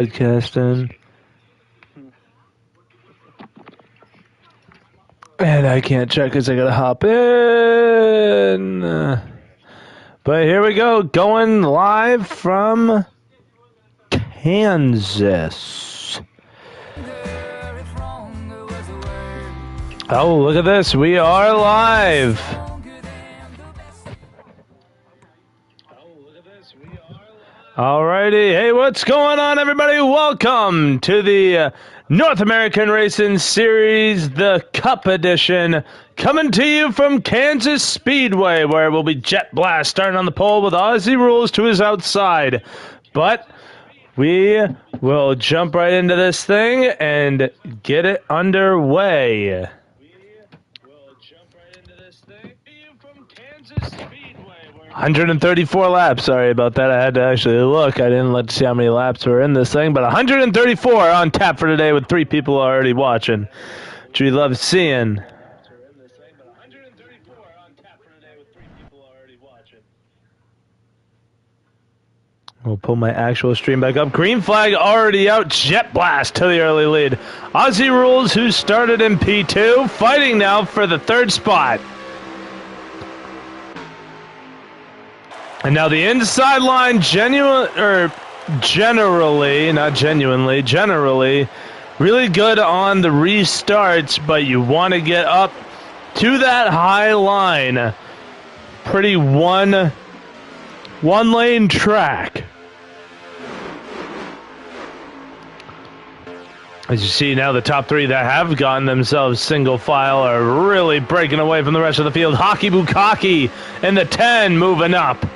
Podcasting. And I can't check because I gotta hop in. But here we go, going live from Kansas. Oh, look at this. We are live. Alrighty. Hey, what's going on, everybody? Welcome to the North American Racing Series, the Cup Edition, coming to you from Kansas Speedway, where it will be Jet Blast starting on the pole with Aussie Rules to his outside. But we will jump right into this thing and get it underway. 134 laps. Sorry about that. I had to actually look. I didn't see how many laps were in this thing, but 134 on tap for today with 3 people already watching, which we love seeing. We'll pull my actual stream back up. Green flag already out. Jet Blast to the early lead. Aussie Rules, who started in P2, fighting now for the 3rd spot. And now the inside line generally, really good on the restarts, but you want to get up to that high line. Pretty one lane track. As you see now, the top 3 that have gotten themselves single file are really breaking away from the rest of the field. Hockey Bukaki in the 10 moving up.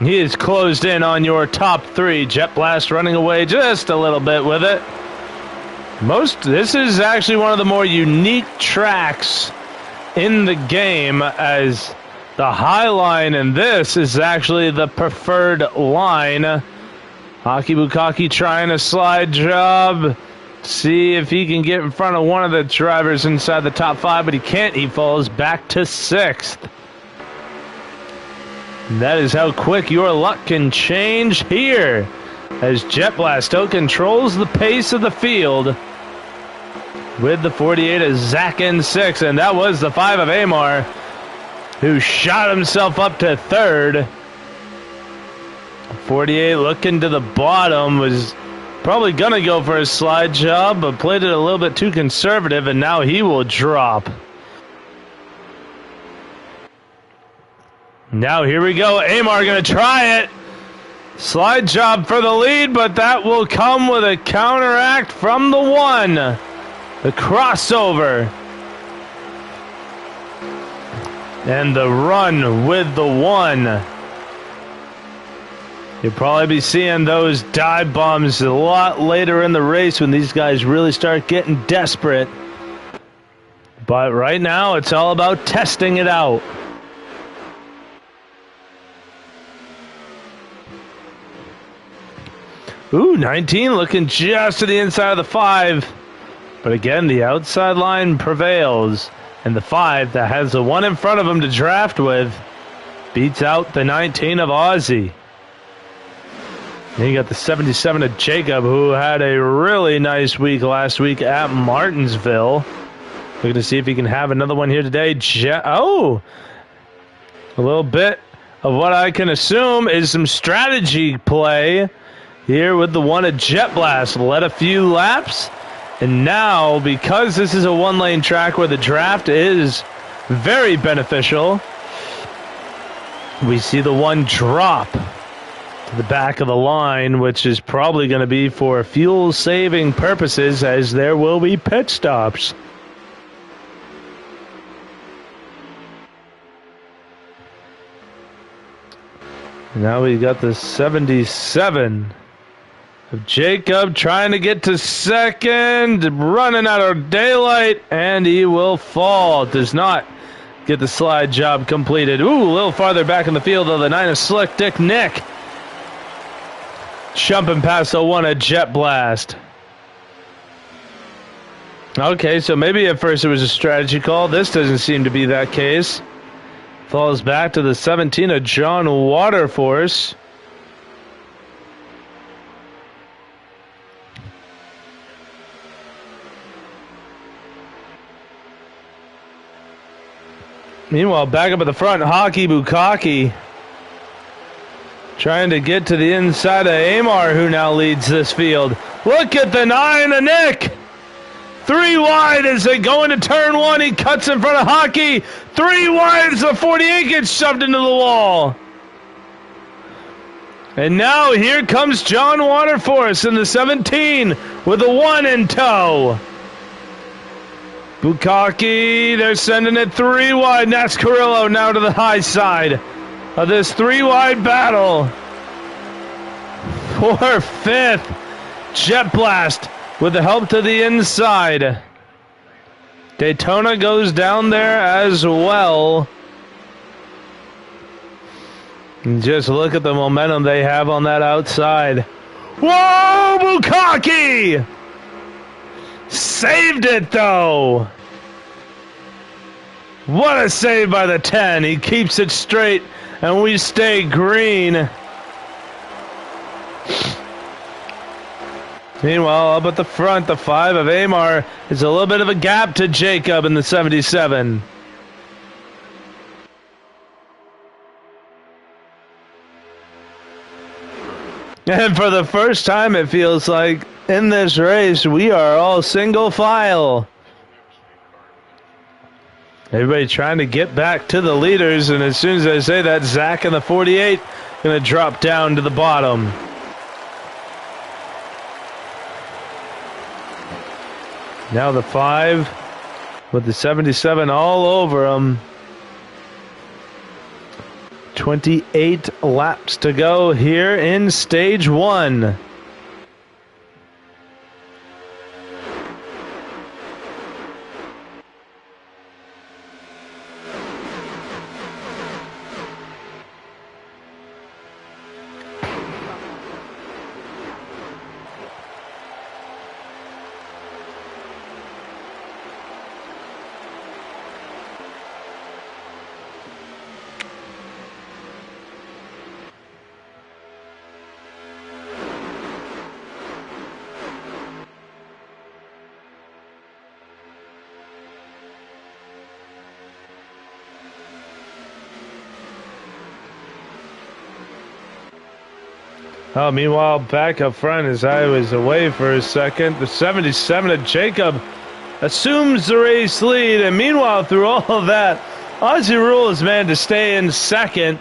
He is closed in on your top 3. Jet Blast running away just a little bit with it. This is actually one of the more unique tracks in the game, as the high line in this is actually the preferred line. Hockey Bukaki trying a slide job. See if he can get in front of one of the drivers inside the top 5, but he can't. He falls back to 6th. That is how quick your luck can change here, as Jet Blast still controls the pace of the field with the 48 of Zach in 6, and that was the 5 of Amar, who shot himself up to 3rd. 48 looking to the bottom, was probably going to go for a slide job, but played it a little bit too conservative, and now he will drop. Now here we go. Amar going to try it. Slide job for the lead, but that will come with a counteract from the 1. The crossover. And the run with the 1. You'll probably be seeing those dive bombs a lot later in the race when these guys really start getting desperate. But right now, it's all about testing it out. Ooh, 19 looking just to the inside of the 5. But again, the outside line prevails. And the 5 that has the 1 in front of him to draft with beats out the 19 of Aussie. Then you got the 77 of Jacob, who had a really nice week last week at Martinsville. Looking to see if he can have another one here today. A little bit of what I can assume is some strategy play here with the 1 at Jet Blast. Led a few laps, and now, because this is a 1-lane track where the draft is very beneficial, we see the 1 drop to the back of the line, which is probably going to be for fuel-saving purposes, as there will be pit stops. Now we got the 77 of Jacob trying to get to 2nd, running out of daylight, and he will fall. Does not get the slide job completed. Ooh, a little farther back in the field of the 9 of Slick Dick Nick. Jumping past the 1 at Jet Blast. Okay, so maybe at first it was a strategy call. This doesn't seem to be that case. Falls back to the 17 of John Waterforce. Meanwhile, back up at the front, Hockey Bukaki trying to get to the inside of Amar, who now leads this field. Look at the 9 of Nick. 3 wide as they go into turn 1. He cuts in front of Hockey. 3 wide as the 48 gets shoved into the wall. And now here comes John Waterforce in the 17 with a 1 in tow. Bukaki, they're sending it 3 wide. Nascarillo now to the high side of this 3 wide battle. For 5th, Jet Blast with the help to the inside. Daytona goes down there as well. And just look at the momentum they have on that outside. Whoa, Bukaki! Saved it, though. What a save by the 10. He keeps it straight, and we stay green. Meanwhile, up at the front, the 5 of Amar is a little bit of a gap to Jacob in the 77. And for the first time, it feels like in this race, we are all single file. Everybody trying to get back to the leaders, and as soon as I say that, Zach in the 48 going to drop down to the bottom. Now the 5 with the 77 all over him. 28 laps to go here in stage 1. Oh, meanwhile, back up front as I was away for a second, the 77 of Jacob assumes the race lead. And meanwhile, through all of that, Ozzy Rule has managed to stay in second,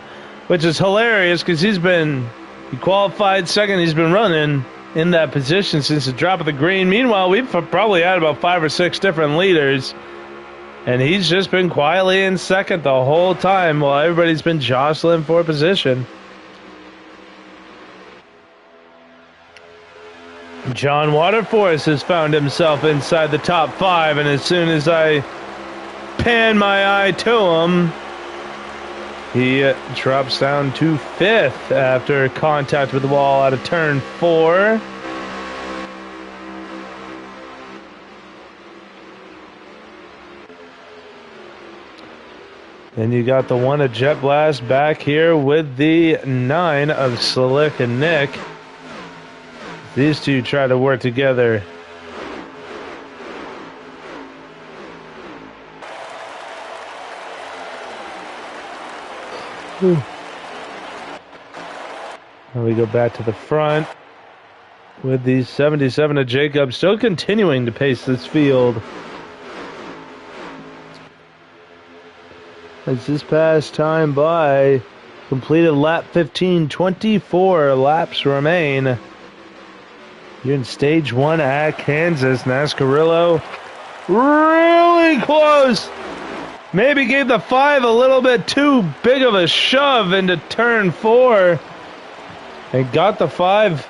which is hilarious because he qualified second. He's been running in that position since the drop of the green. Meanwhile, we've probably had about 5 or 6 different leaders, and he's just been quietly in second the whole time while everybody's been jostling for position. John Waterforce has found himself inside the top 5, and as soon as I pan my eye to him, he drops down to 5th after contact with the wall out of turn 4. Then you got the 1 of Jet Blast back here with the 9 of Slick and Nick. These two try to work together. And we go back to the front with the 77 of Jacob still continuing to pace this field. As this past time by, completed lap 15, 24 laps remain. You're in stage 1 at Kansas. Nascarillo really close. Maybe gave the 5 a little bit too big of a shove into turn 4. And got the 5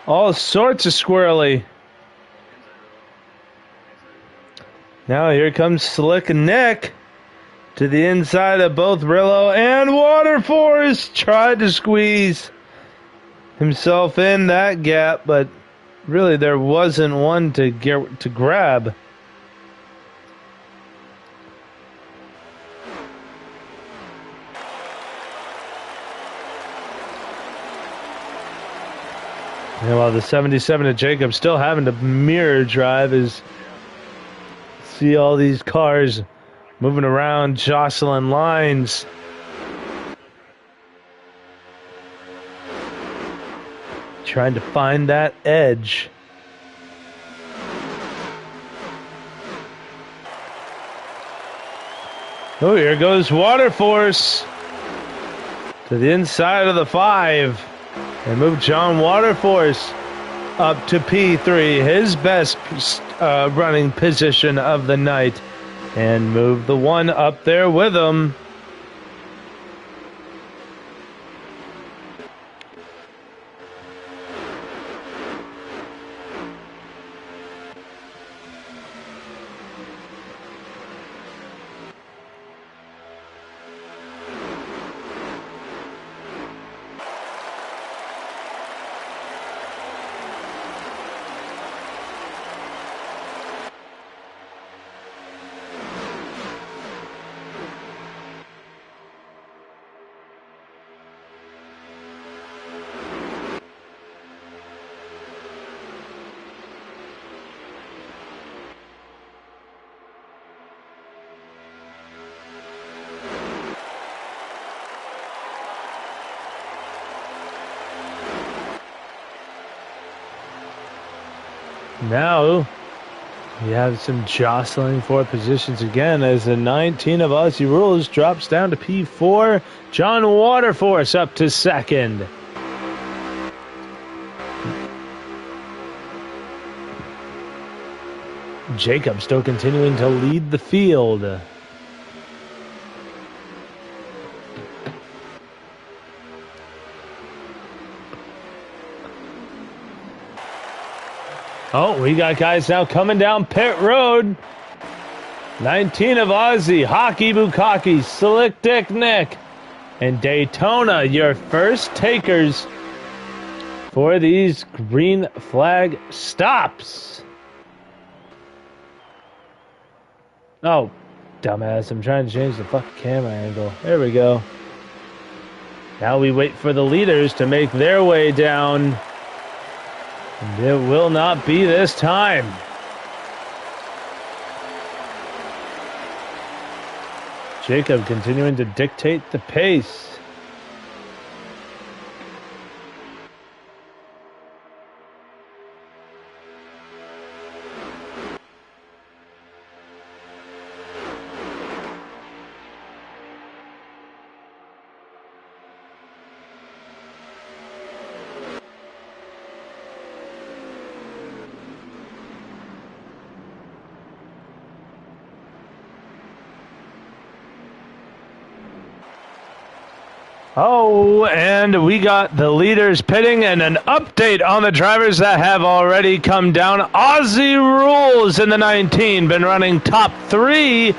all sorts of squirrely. Now here comes Slick Nick to the inside of both Rillo and Waterforce. Tried to squeeze himself in that gap, but really there wasn't one to grab. And while the 77 of Jacob still having to mirror drive, is see all these cars moving around, jostling lines. Trying to find that edge. Oh, here goes Waterforce to the inside of the 5. And move John Waterforce up to P3, his best running position of the night. And move the 1 up there with him. Now, we have some jostling for positions again as the 19 of Aussie Rules drops down to P4. John Waterforce up to 2nd. Jacob still continuing to lead the field. Oh, we got guys now coming down pit road. 19 of Aussie, Hockey Bukaki, Slick Dick Nick, and Daytona, your first takers for these green flag stops. Oh, dumbass, I'm trying to change the fucking camera angle. There we go. Now we wait for the leaders to make their way down. And it will not be this time. Jacob continuing to dictate the pace. Oh, and we got the leaders pitting and an update on the drivers that have already come down. Aussie Rules in the 19, been running top 3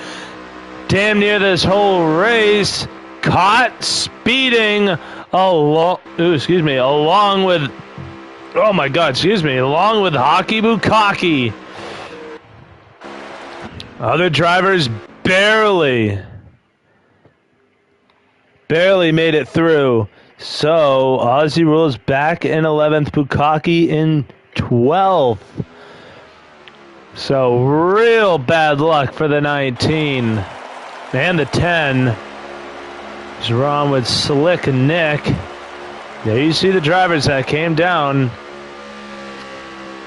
damn near this whole race. Caught speeding along with, along with Hockey Bukaki. Other drivers barely made it through. So Aussie Rules back in 11th, Bukaki in 12th. So real bad luck for the 19 and the 10. Is wrong with Slick Nick. There you see the drivers that came down.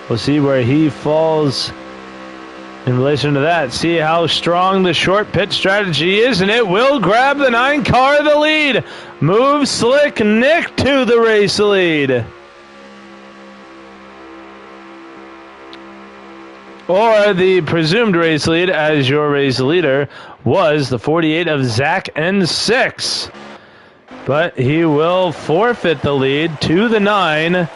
We'll see where he falls in relation to that. See how strong the short pit strategy is, and it will grab the 9 car the lead. Move Slick Nick to the race lead. Or the presumed race lead, as your race leader was the 48 of Zach N6. But he will forfeit the lead to the 9.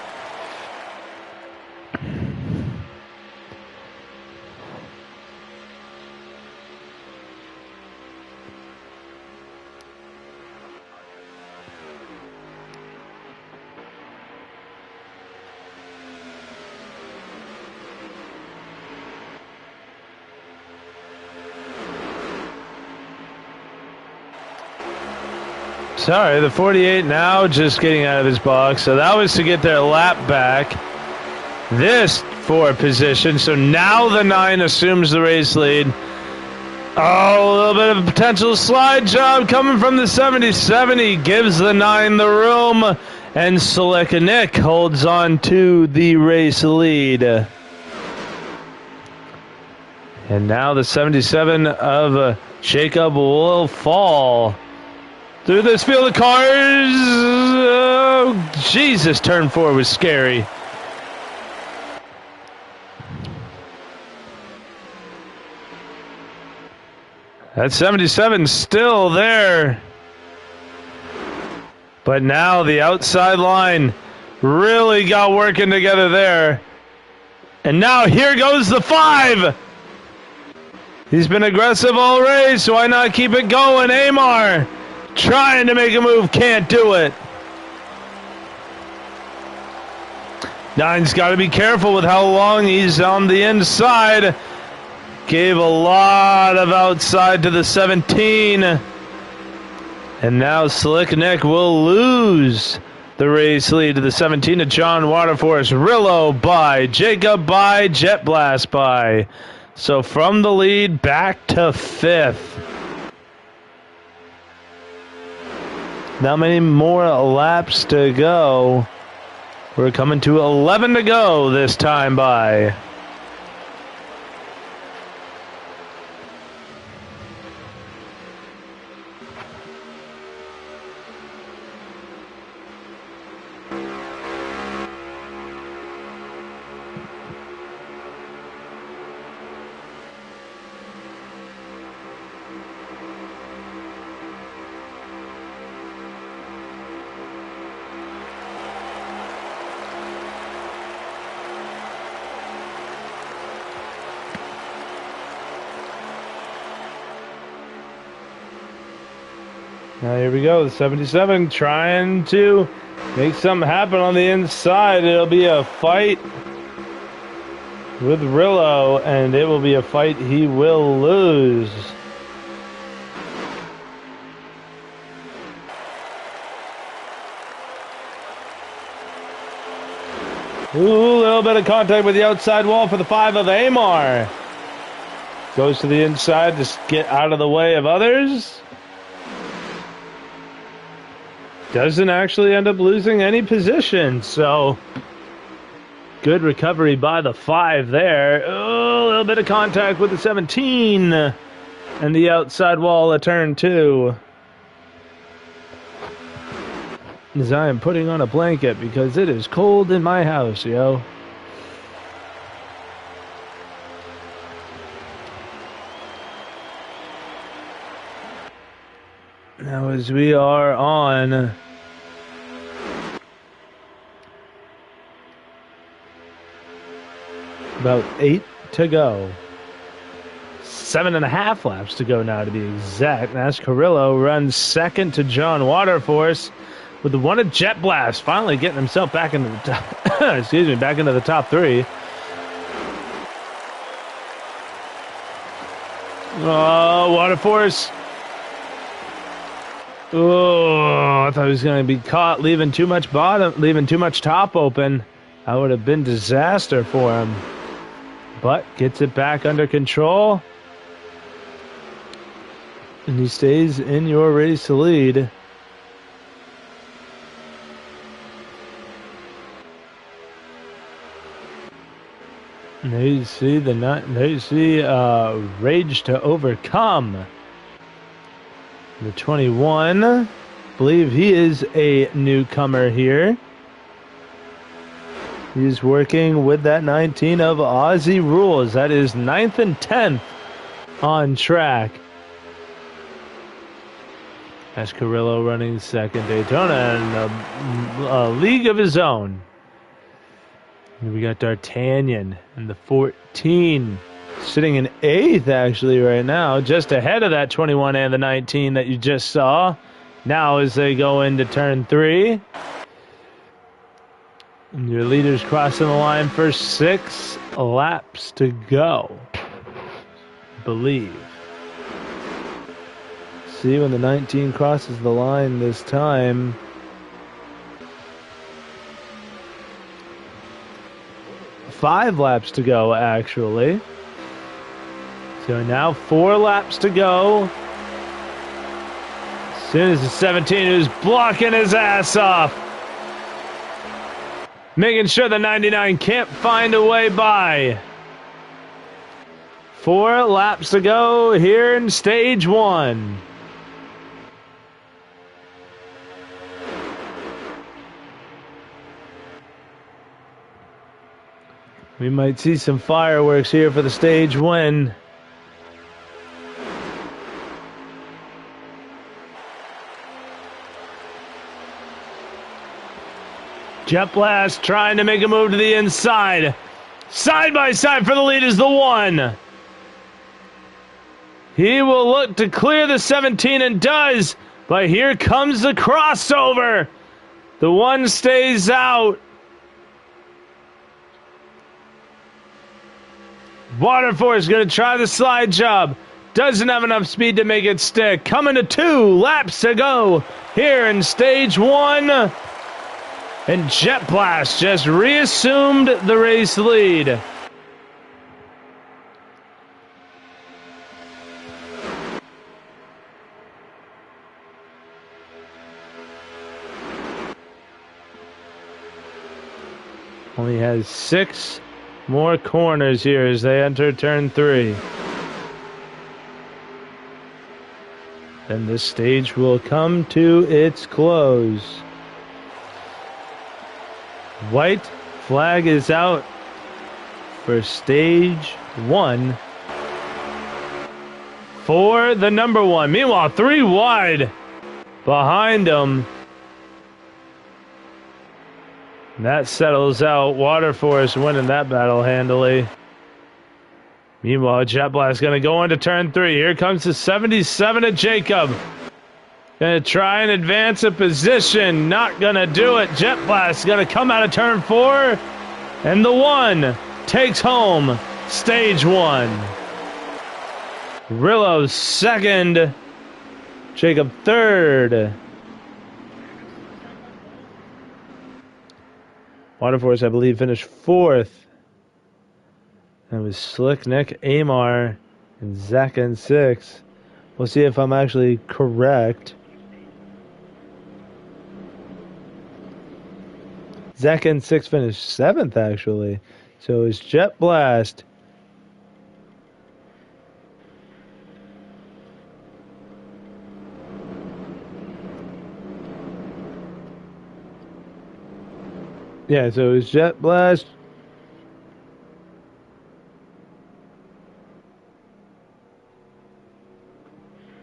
Sorry, the 48 now just getting out of his box. So that was to get their lap back. This for position. So now the 9 assumes the race lead. Oh, a little bit of a potential slide job coming from the 77. He gives the 9 the room, and Slick Nick holds on to the race lead. And now the 77 of Jacob will fall through this field of cars. Oh, Jesus, turn 4 was scary. That 77 still there. But now the outside line really got working together there. And now here goes the 5. He's been aggressive all race. Why not keep it going? Amar trying to make a move, can't do it. 9's got to be careful with how long he's on the inside. Gave a lot of outside to the 17. And now Slick Nick will lose the race lead to the 17 to John Waterforce. Rillo by, Jacob by, Jet Blast by. So from the lead back to 5th. Not many more laps to go. We're coming to 11 to go this time by. Now here we go, the 77 trying to make something happen on the inside. It'll be a fight with Rillo, and it will be a fight he will lose. Ooh, a little bit of contact with the outside wall for the 5 of Amar. Goes to the inside to get out of the way of others. Doesn't actually end up losing any position, so good recovery by the 5 there. Oh, a little bit of contact with the 17 and the outside wall at turn 2. As I am putting on a blanket because it is cold in my house, yo. Now as we are on about 8 to go. 7.5 laps to go now to be exact. As Carrillo runs second to John Waterforce with the one of Jet Blast finally getting himself back into the top excuse me, back into the top 3. Oh, Waterforce. Oh, I thought he was going to be caught leaving too much top open. That would have been disaster for him. But gets it back under control. And he stays in your race lead. And there you see Rage to Overcome. The 21, I believe he is a newcomer here. He's working with that 19 of Aussie Rules. That is 9th and 10th on track. That's Carrillo running second. Daytona and a league of his own. And we got D'Artagnan and the 14. Sitting in 8th, actually, right now, just ahead of that 21 and the 19 that you just saw. Now as they go into turn 3. And your leaders crossing the line for 6 laps to go, I believe. See when the 19 crosses the line this time. Five laps to go, actually. So now 4 laps to go. As soon as the 17 who's blocking his ass off. Making sure the 99 can't find a way by. 4 laps to go here in stage 1. We might see some fireworks here for the stage win. Jet Blast trying to make a move to the inside. Side by side for the lead is the 1. He will look to clear the 17 and does, but here comes the crossover. The 1 stays out. Waterforce going to try the slide job. Doesn't have enough speed to make it stick. Coming to 2 laps to go here in stage 1. And Jet Blast just reassumed the race lead. Only has 6 more corners here as they enter turn 3. Then this stage will come to its close. White flag is out for stage 1 for the number 1. Meanwhile, 3 wide behind them. And that settles out. Waterforce winning that battle handily. Meanwhile, Jet Blast going to go into turn 3. Here comes the 77 of Jacob. Going to try and advance a position. Not going to do it. Jet Blast going to come out of turn 4. And the 1 takes home stage 1. Rillo 2nd. Jacob 3rd. Waterforce, I believe, finished 4th. That was Slick Nick, Amar, and Zach in 6th. We'll see if I'm actually correct. Zach in 6th finished 7th, actually. So it's Jet Blast. Yeah, so it's Jet Blast.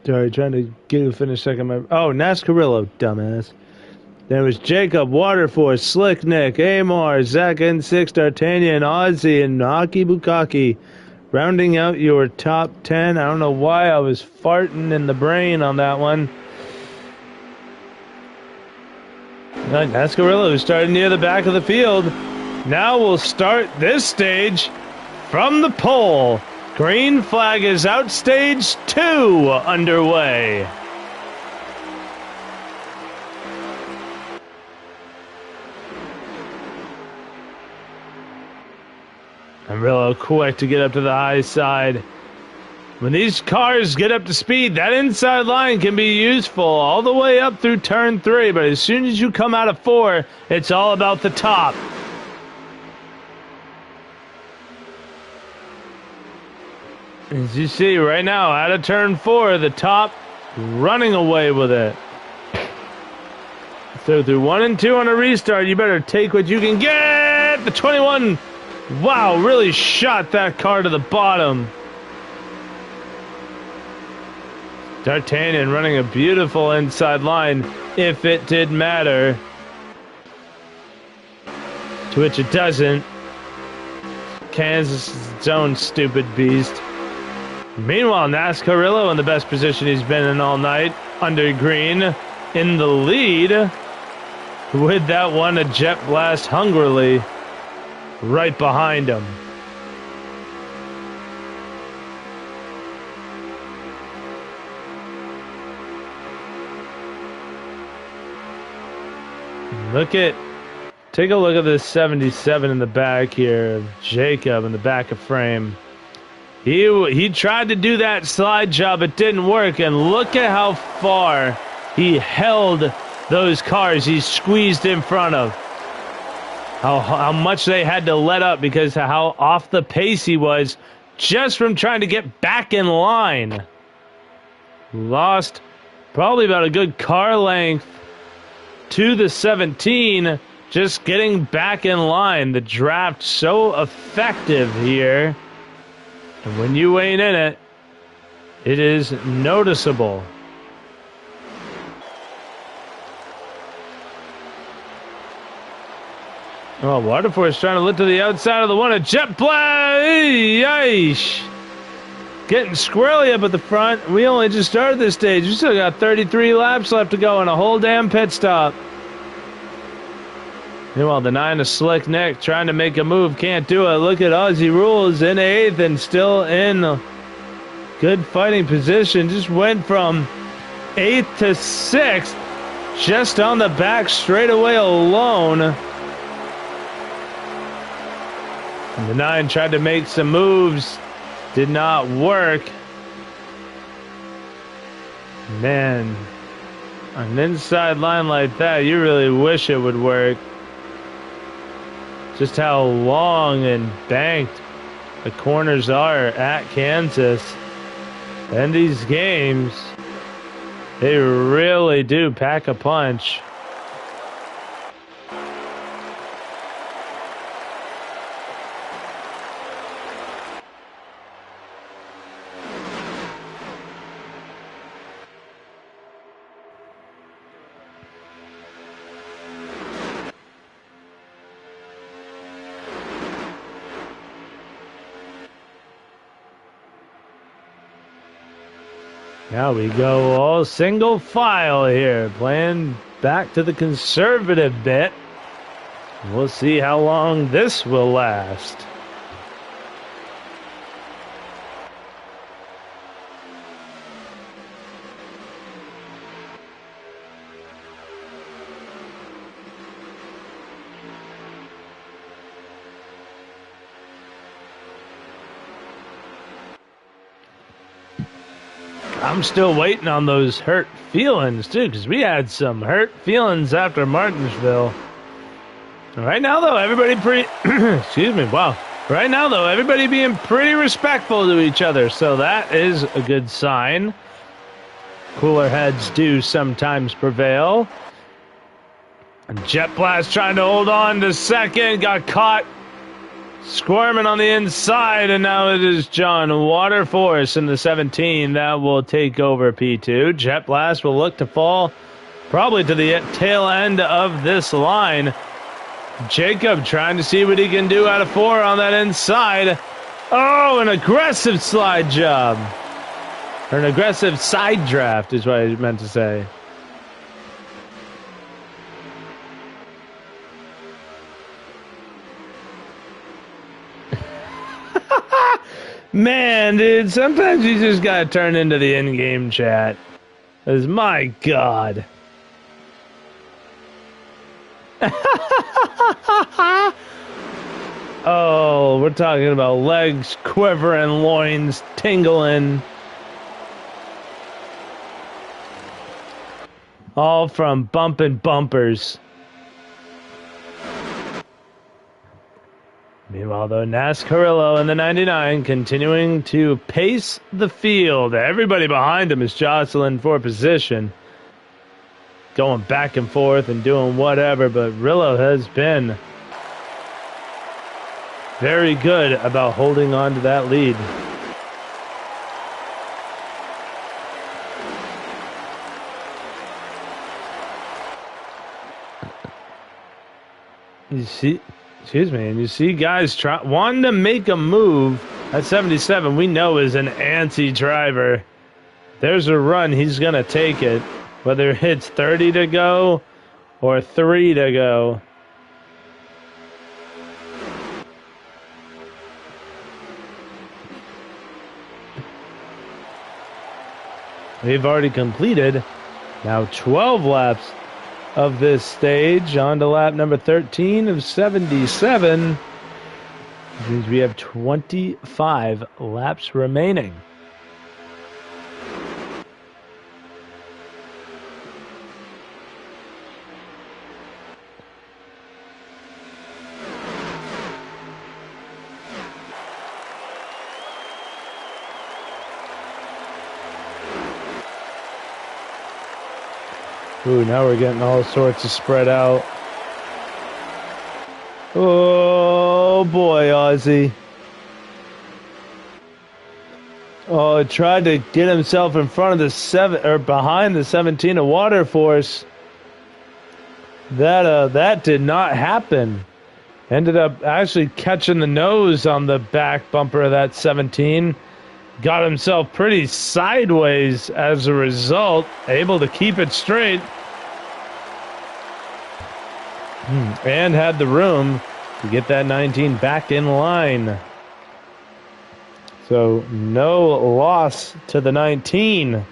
Sorry, trying to get to finish second. Oh, Nascarillo, dumbass. Then it was Jacob, Waterforce, Slick Nick, Amar, Zach N6, D'Artagnan, Ozzy, and Haki Bukaki. Rounding out your top 10. I don't know why I was farting in the brain on that one. Nascarillo started near the back of the field. Now we'll start this stage from the pole. Green flag is out. Stage 2 underway. Amarillo quick to get up to the high side. When these cars get up to speed, that inside line can be useful all the way up through turn 3, but as soon as you come out of 4, it's all about the top. As you see right now, out of turn 4, the top running away with it. So through 1 and 2 on a restart, you better take what you can get. The 21, wow, really shot that car to the bottom. D'Artagnan running a beautiful inside line, if it did matter. To which it doesn't. Kansas is its own stupid beast. Meanwhile, Nascarillo in the best position he's been in all night, under green, in the lead. With that one, a Jet Blast hungrily right behind him. Take a look at this 77 in the back here. Jacob in the back of frame. He tried to do that slide job. It didn't work. And look at how far he held those cars he squeezed in front of. How much they had to let up because of how off the pace he was just from trying to get back in line. Lost probably about a good car length to the 17, just getting back in line. The draft so effective here. And when you ain't in it, it is noticeable. Oh, Waterforce trying to lift to the outside of the one. A jet blast! Yeesh! Getting squirrely up at the front. We only just started this stage. We still got 33 laps left to go and a whole damn pit stop. Meanwhile, the 9 of Slick Nick trying to make a move. Can't do it. Look at Aussie Rules in 8th and still in good fighting position. Just went from 8th to 6th. Just on the back straightaway alone. And the 9 tried to make some moves. Did not work. Man, on an inside line like that, you really wish it would work. Just how long and banked the corners are at Kansas. And these games, they really do pack a punch. Now we go all single file here, playing back to the conservative bit. We'll see how long this will last. I'm still waiting on those hurt feelings, too, because we had some hurt feelings after Martinsville. Right now, though, everybody excuse me, wow. Right now, though, everybody being pretty respectful to each other, so that is a good sign. Cooler heads do sometimes prevail. And Jet Blast trying to hold on to second, got caught squirming on the inside, and now it is John Waterforce in the 17 that will take over P2. Jet Blast will look to fall probably to the tail end of this line. Jacob trying to see what he can do out of 4 on that inside. Oh, an aggressive slide job. Or an aggressive side draft is what I meant to say. Man, dude, sometimes you just gotta turn into the in-game chat. Because, my God. Oh, we're talking about legs quivering, loins tingling. All from bumping bumpers. Meanwhile, though, Nascarillo in the 99 continuing to pace the field. Everybody behind him is jostling for position. Going back and forth and doing whatever, but Rillo has been very good about holding on to that lead. You see... Excuse me, and you see guys wanting to make a move at 77, we know is an antsy driver. There's a run, he's going to take it. Whether it's 30 to go or 3 to go. They've already completed now 12 laps of this stage, on to lap number 13 of 77. Which means we have 25 laps remaining. Ooh, now we're getting all sorts of spread out. Oh boy, Ozzy. Oh, tried to get himself in front of the behind the 17 of Water Force. That did not happen. Ended up actually catching the nose on the back bumper of that 17. Got himself pretty sideways as a result, able to keep it straight. And had the room to get that 19 back in line. So no loss to the 19.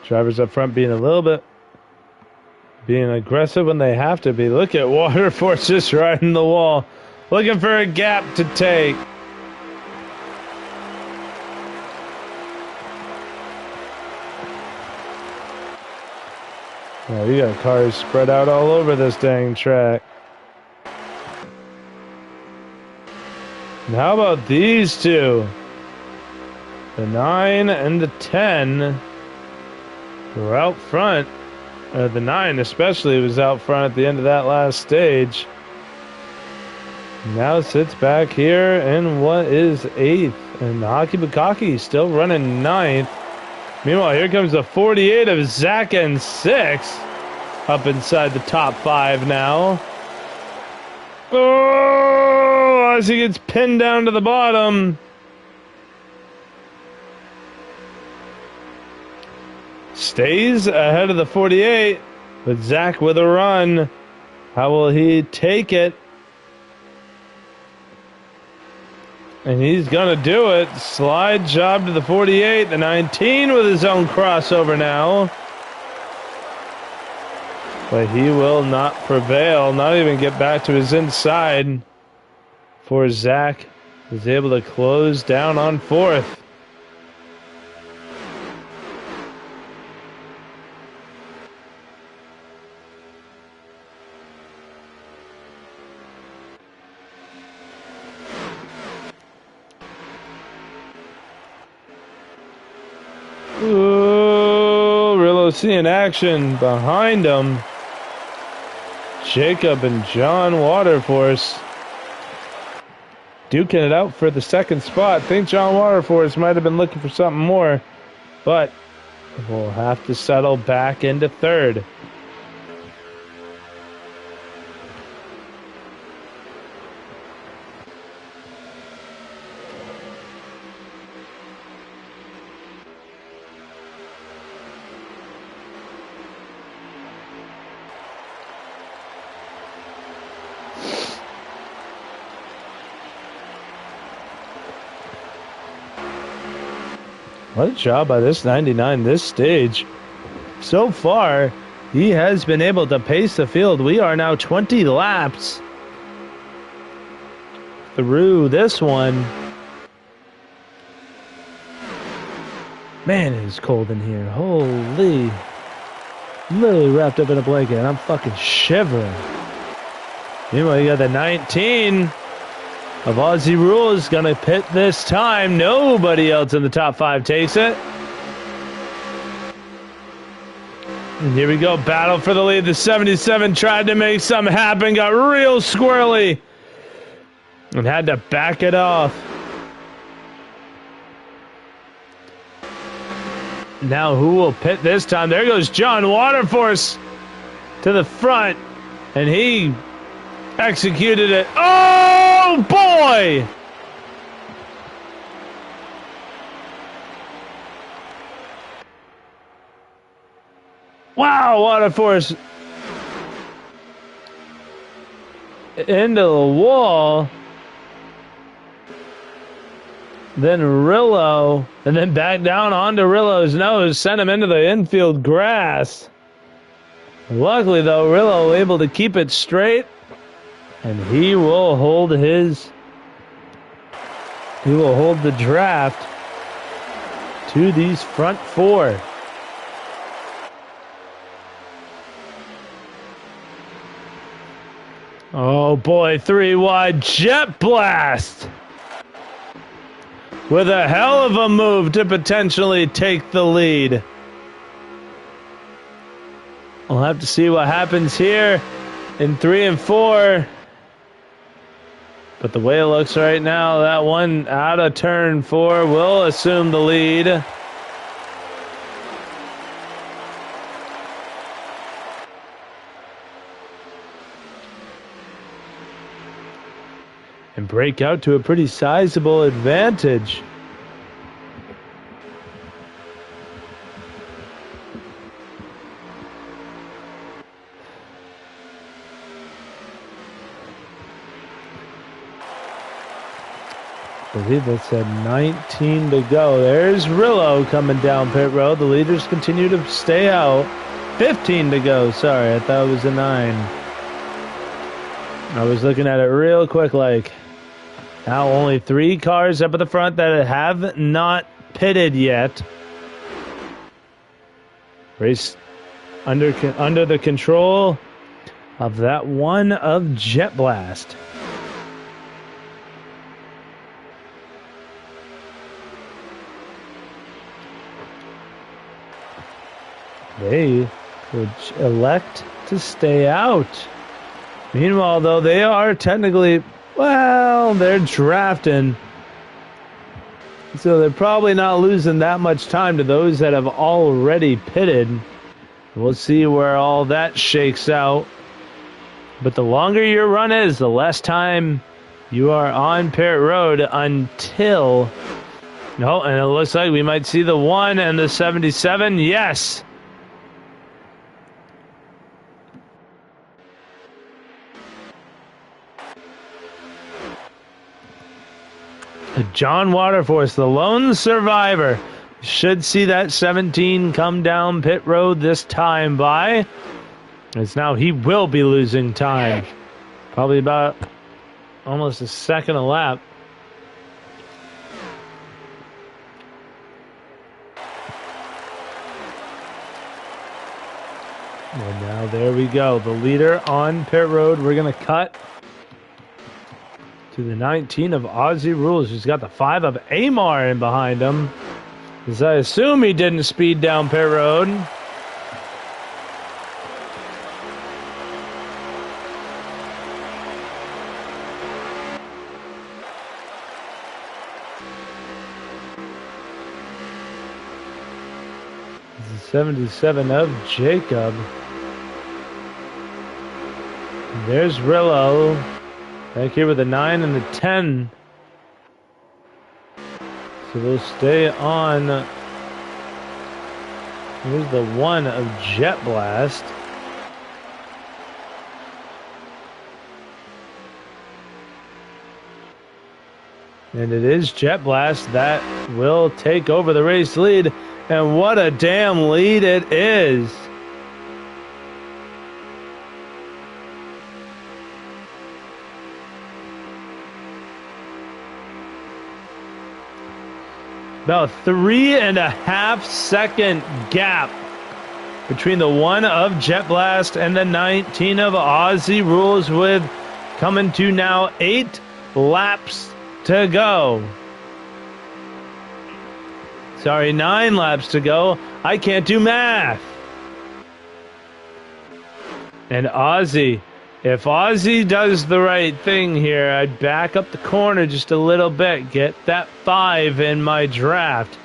Drivers up front being aggressive when they have to be. Look at Water Force just riding the wall, looking for a gap to take. Oh, you got cars spread out all over this dang track. And how about these two? The 9 and the 10 were out front. The 9 especially was out front at the end of that last stage. Now sits back here in what is 8th. And Hockey Bukaki still running 9th. Meanwhile, here comes the 48 of Zach and 6. Up inside the top 5 now. Oh, as he gets pinned down to the bottom. Stays ahead of the 48, but Zach with a run. How will he take it? And he's going to do it. Slide job to the 48. The 19 with his own crossover now. But he will not prevail. Not even get back to his inside. For Zach is able to close down on 4th. Ooh, Rillo seeing action behind him. Jacob and John Waterforce duking it out for the second spot. I think John Waterforce might have been looking for something more, but we'll have to settle back into 3rd. What a job by this 99 this stage. So far, he has been able to pace the field. We are now 20 laps through this one. Man, it is cold in here. Holy. I'm literally wrapped up in a blanket and I'm fucking shivering. Meanwhile, you got the 19 of Aussie Rules gonna pit this time. Nobody else in the top 5 takes it. And here we go, battle for the lead. The 77 tried to make something happen, got real squirrely, and had to back it off. Now who will pit this time? There goes John Waterforce to the front, and he executed it. Oh, boy! Wow, Waterforce into the wall. Then Rillo, and then back down onto Rillo's nose, sent him into the infield grass. Luckily, though, Rillo able to keep it straight, and he will hold his. He will hold the draft to these front four. Oh boy, 3 wide jet blast with a hell of a move to potentially take the lead. We'll have to see what happens here in 3 and 4. But the way it looks right now, that one out of turn 4 will assume the lead. And break out to a pretty sizable advantage. I believe it's at 19 to go. There's Rillo coming down pit road. The leaders continue to stay out. 15 to go. Sorry, I thought it was a 9. I was looking at it real quick like. Now only 3 cars up at the front that have not pitted yet. Race under the control of that one of Jet Blast. They would elect to stay out. Meanwhile, though, they are technically, well, they're drafting. So they're probably not losing that much time to those that have already pitted. We'll see where all that shakes out. But the longer your run is, the less time you are on pit road until... No, and it looks like we might see the 1 and the 77. Yes! John Waterforce, the lone survivor, should see that 17 come down pit road this time by. As now he will be losing time. Probably about almost a second a lap. And now there we go. The leader on pit road. We're going to cut to the 19 of Aussie Rules. He's got the 5 of Amar in behind him. As I assume he didn't speed down pit road. This is 77 of Jacob. There's Rillo. Back here with a 9 and a 10. So they'll stay on. Here's the 1 of Jet Blast. And it is Jet Blast that will take over the race lead. And what a damn lead it is. About 3.5 second gap between the 1 of Jet Blast and the 19 of Aussie Rules, with coming to now 8 laps to go. Sorry, 9 laps to go. I can't do math. And Aussie. If Aussie does the right thing here, I'd back up the corner just a little bit. Get that 5 in my draft.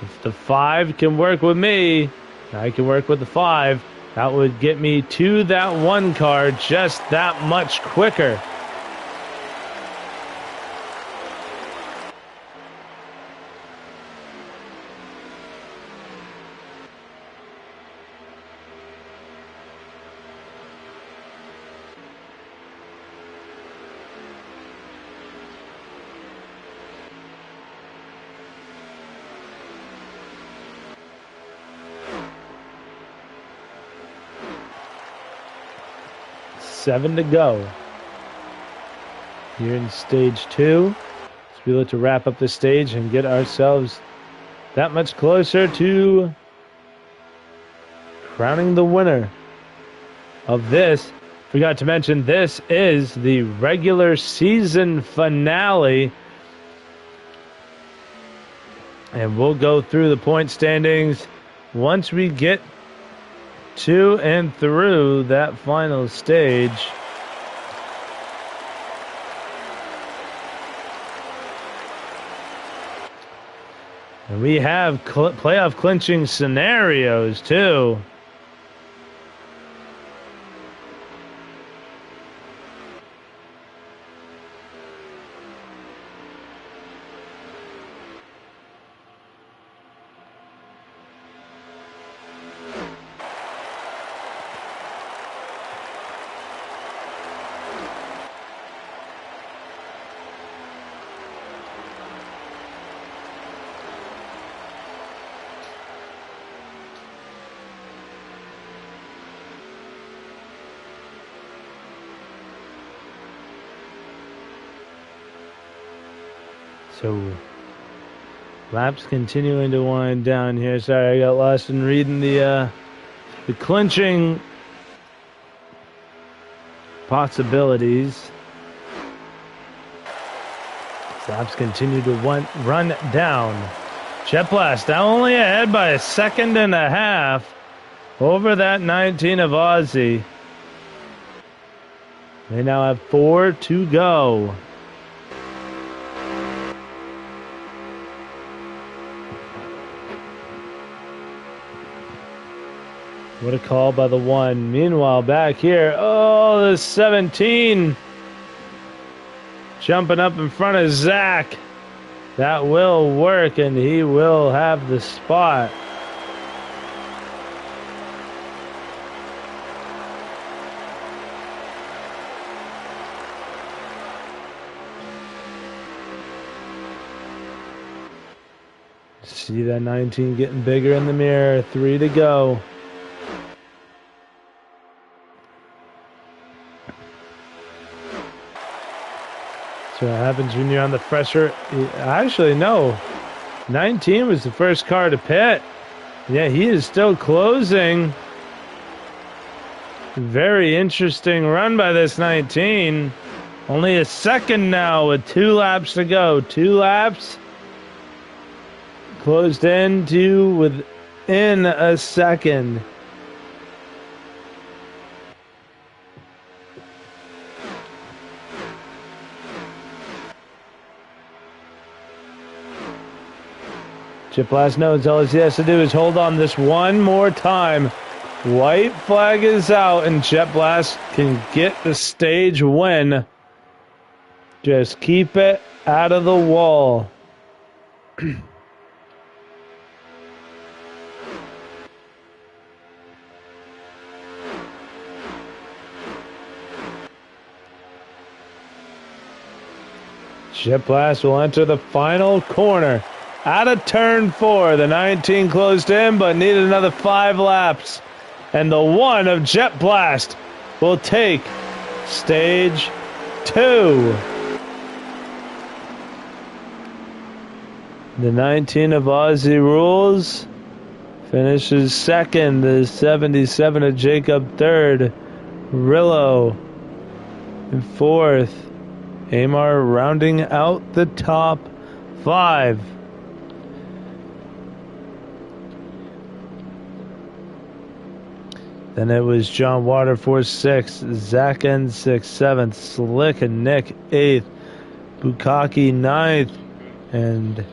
If the 5 can work with me, I can work with the 5. That would get me to that 1 car just that much quicker. 7 to go here in stage 2. So we look to wrap up the stage and get ourselves that much closer to crowning the winner of this. Forgot to mention, this is the regular season finale. And we'll go through the point standings once we get to and through that final stage. And we have playoff clinching scenarios too. So, laps continuing to wind down here. Sorry, I got lost in reading the clinching possibilities. Laps continue to run down. Jet Blast now only ahead by a second and a half over that 19 of Aussie. They now have 4 to go. What a call by the 1. Meanwhile, back here, oh, the 17 jumping up in front of Zach. That will work, and he will have the spot. See that 19 getting bigger in the mirror. 3 to go. So what happens when you're on the fresher? Actually, no. 19 was the first car to pit. Yeah, he is still closing. Very interesting run by this 19. Only a second now with 2 laps to go. 2 laps. Closed in to within a second. Chip Blast knows all he has to do is hold on this one more time. White flag is out, and Jet Blast can get the stage win. Just keep it out of the wall. Jet Blast will enter the final corner. Out of turn 4, the 19 closed in, but needed another 5 laps. And the 1 of Jet Blast will take stage 2. The 19 of Aussie Rules finishes second. The 77 of Jacob third. Rillo in fourth. Amar rounding out the top 5. Then it was John Waterford 6th, Zach N 6th, 7th, Slick and Nick 8th, Bukaki 9th, and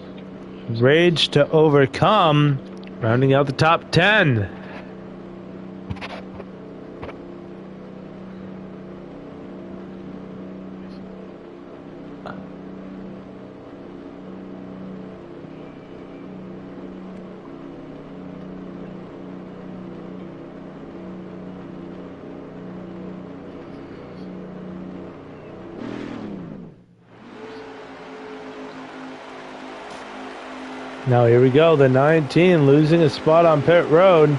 Rage to Overcome rounding out the top 10. Now here we go, the 19 losing a spot on pit road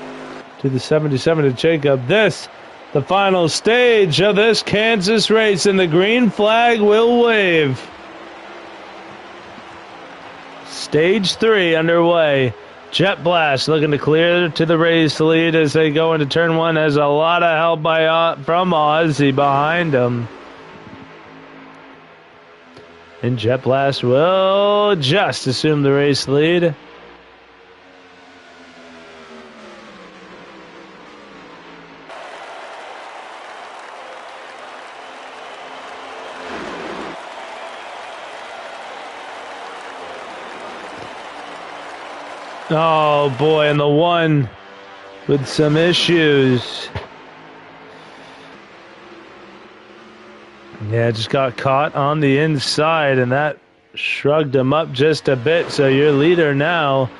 to the 77 to Jacob. This the final stage of this Kansas race, and the green flag will wave. Stage 3 underway. Jet Blast looking to clear to the race lead as they go into turn 1. Has a lot of help from Ozzy behind him. And Jet Blast will just assume the race lead. Oh boy, and the one with some issues. Yeah, just got caught on the inside, and that shrugged him up just a bit. So your leader now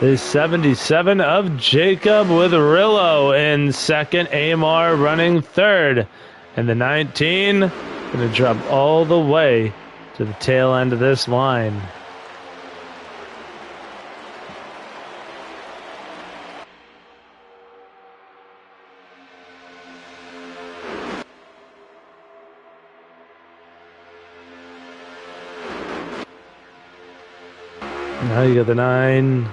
is 77 of Jacob, with Rillo in second, Amar running third. And the 19 going to drop all the way to the tail end of this line. Now you got the 9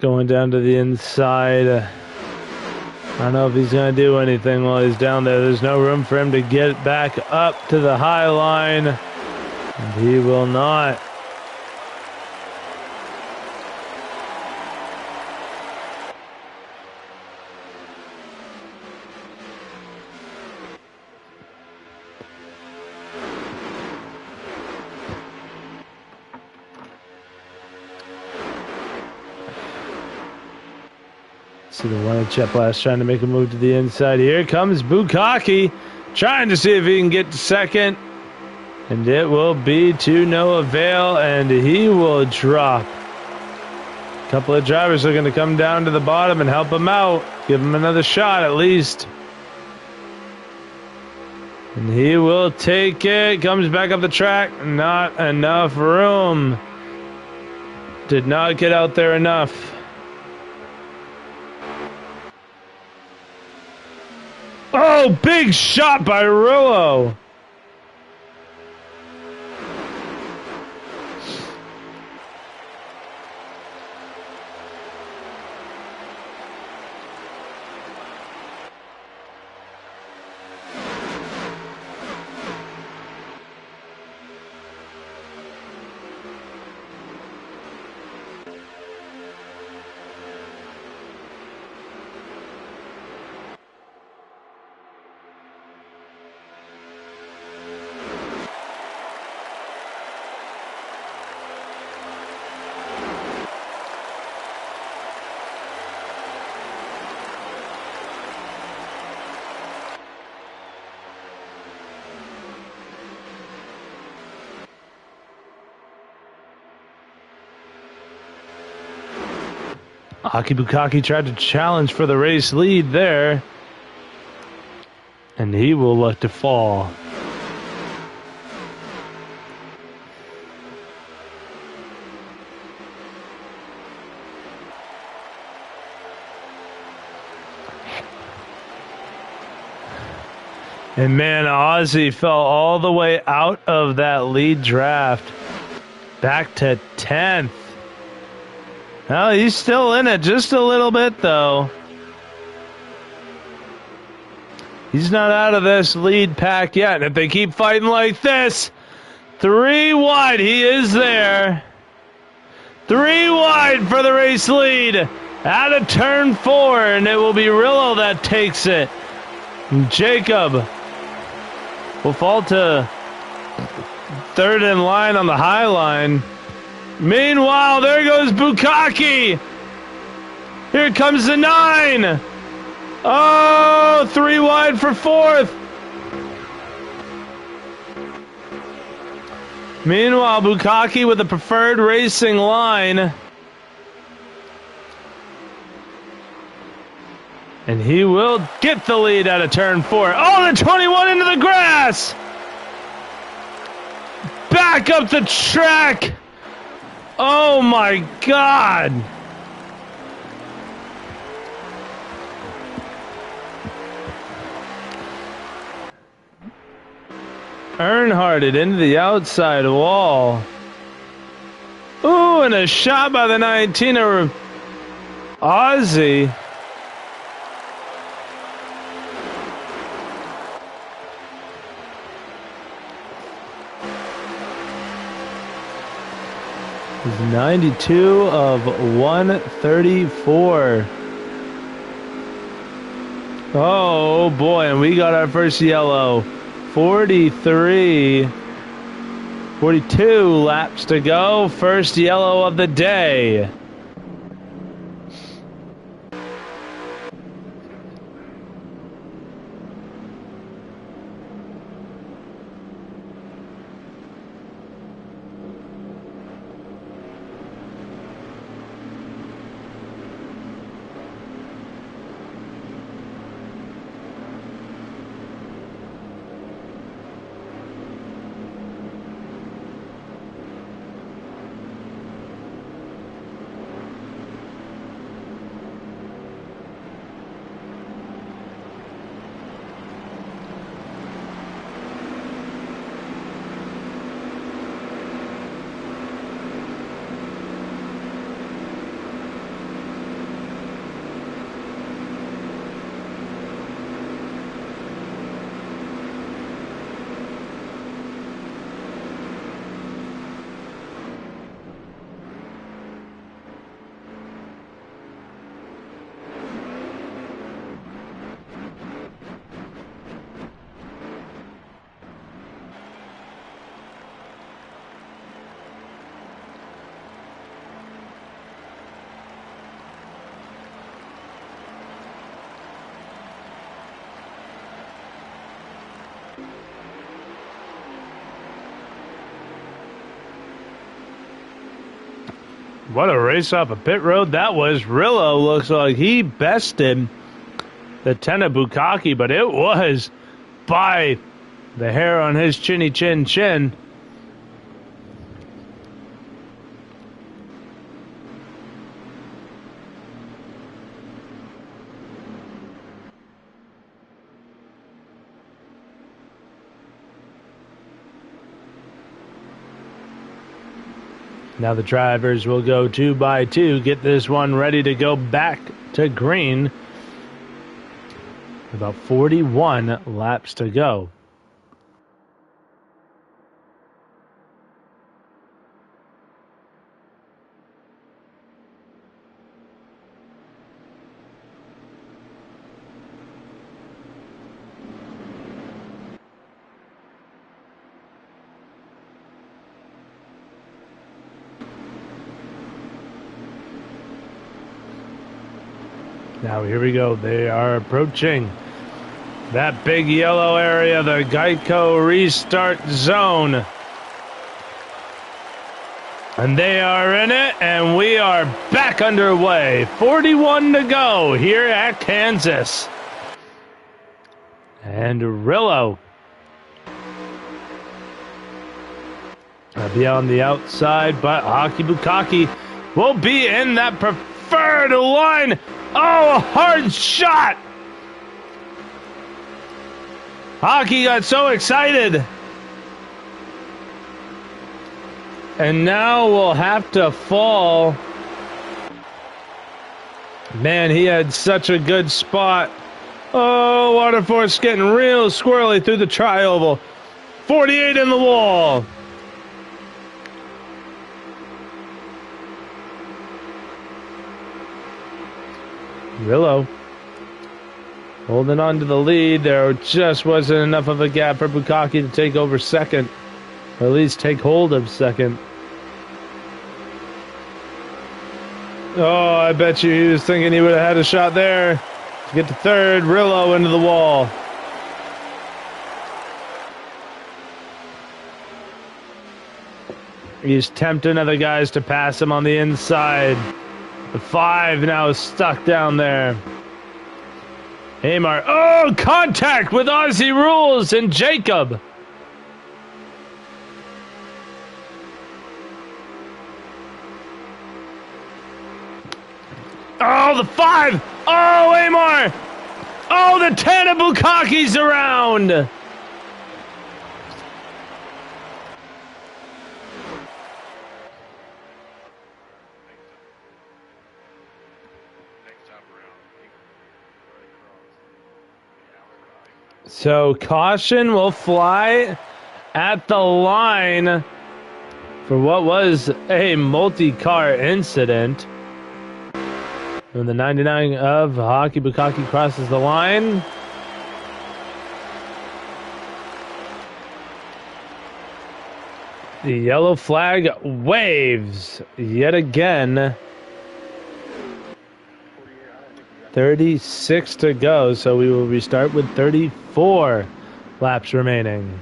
going down to the inside. I don't know if he's going to do anything while he's down there. There's no room for him to get back up to the high line, and he will not. See the one at Jet Blast trying to make a move to the inside. Here comes Bukaki trying to see if he can get to second. And it will be to no avail, and he will drop. A couple of drivers are going to come down to the bottom and help him out. Give him another shot at least. And he will take it. Comes back up the track. Not enough room. Did not get out there enough. Oh, big shot by Rillo. Aki Bukaki tried to challenge for the race lead there, and he will look to fall. And man, Ozzy fell all the way out of that lead draft, back to 10th. Well, he's still in it just a little bit, though. He's not out of this lead pack yet. And if they keep fighting like this, 3 wide, he is there. 3 wide for the race lead out of turn 4, and it will be Rillo that takes it. And Jacob will fall to 3rd in line on the high line. Meanwhile, there goes Bukaki. Here comes the 9. Oh, 3 wide for 4th. Meanwhile, Bukaki with the preferred racing line. And he will get the lead out of turn 4. Oh, the 21 into the grass. Back up the track. Oh my God! Earnhardt it into the outside wall. Ooh, and a shot by the 19er Ozzy. He's 92 of 134. Oh boy, and we got our first yellow. 42 laps to go. First yellow of the day. What a race off a pit road that was. Rillo looks like he bested the Tenna Bukaki, but it was by the hair on his chinny chin. Now the drivers will go 2 by 2, get this one ready to go back to green. About 41 laps to go. Now here we go. They are approaching that big yellow area, the Geico restart zone. And they are in it, and we are back underway. 41 to go here at Kansas. And Rillo will be on the outside, but Aki Bukaki will be in that preferred line. Oh, a hard shot! Hockey got so excited. And now we'll have to fall. Man, he had such a good spot. Oh, Waterforce getting real squirrely through the tri-oval. 48 in the wall. Rillo holding on to the lead. There just wasn't enough of a gap for Bukaki to take over second, or at least take hold of second. Oh, I bet you he was thinking he would have had a shot there to get to third. Rillo into the wall. He's tempting other guys to pass him on the inside. The 5 now is stuck down there. Amar. Oh, contact with Aussie Rules and Jacob. Oh, the 5. Oh, Amar. Oh, the Tana Bukaki's around. So caution will fly at the line for what was a multi-car incident. When the 99 of Hockey Bukaki crosses the line. The yellow flag waves yet again. 36 to go, so we will restart with 34 laps remaining.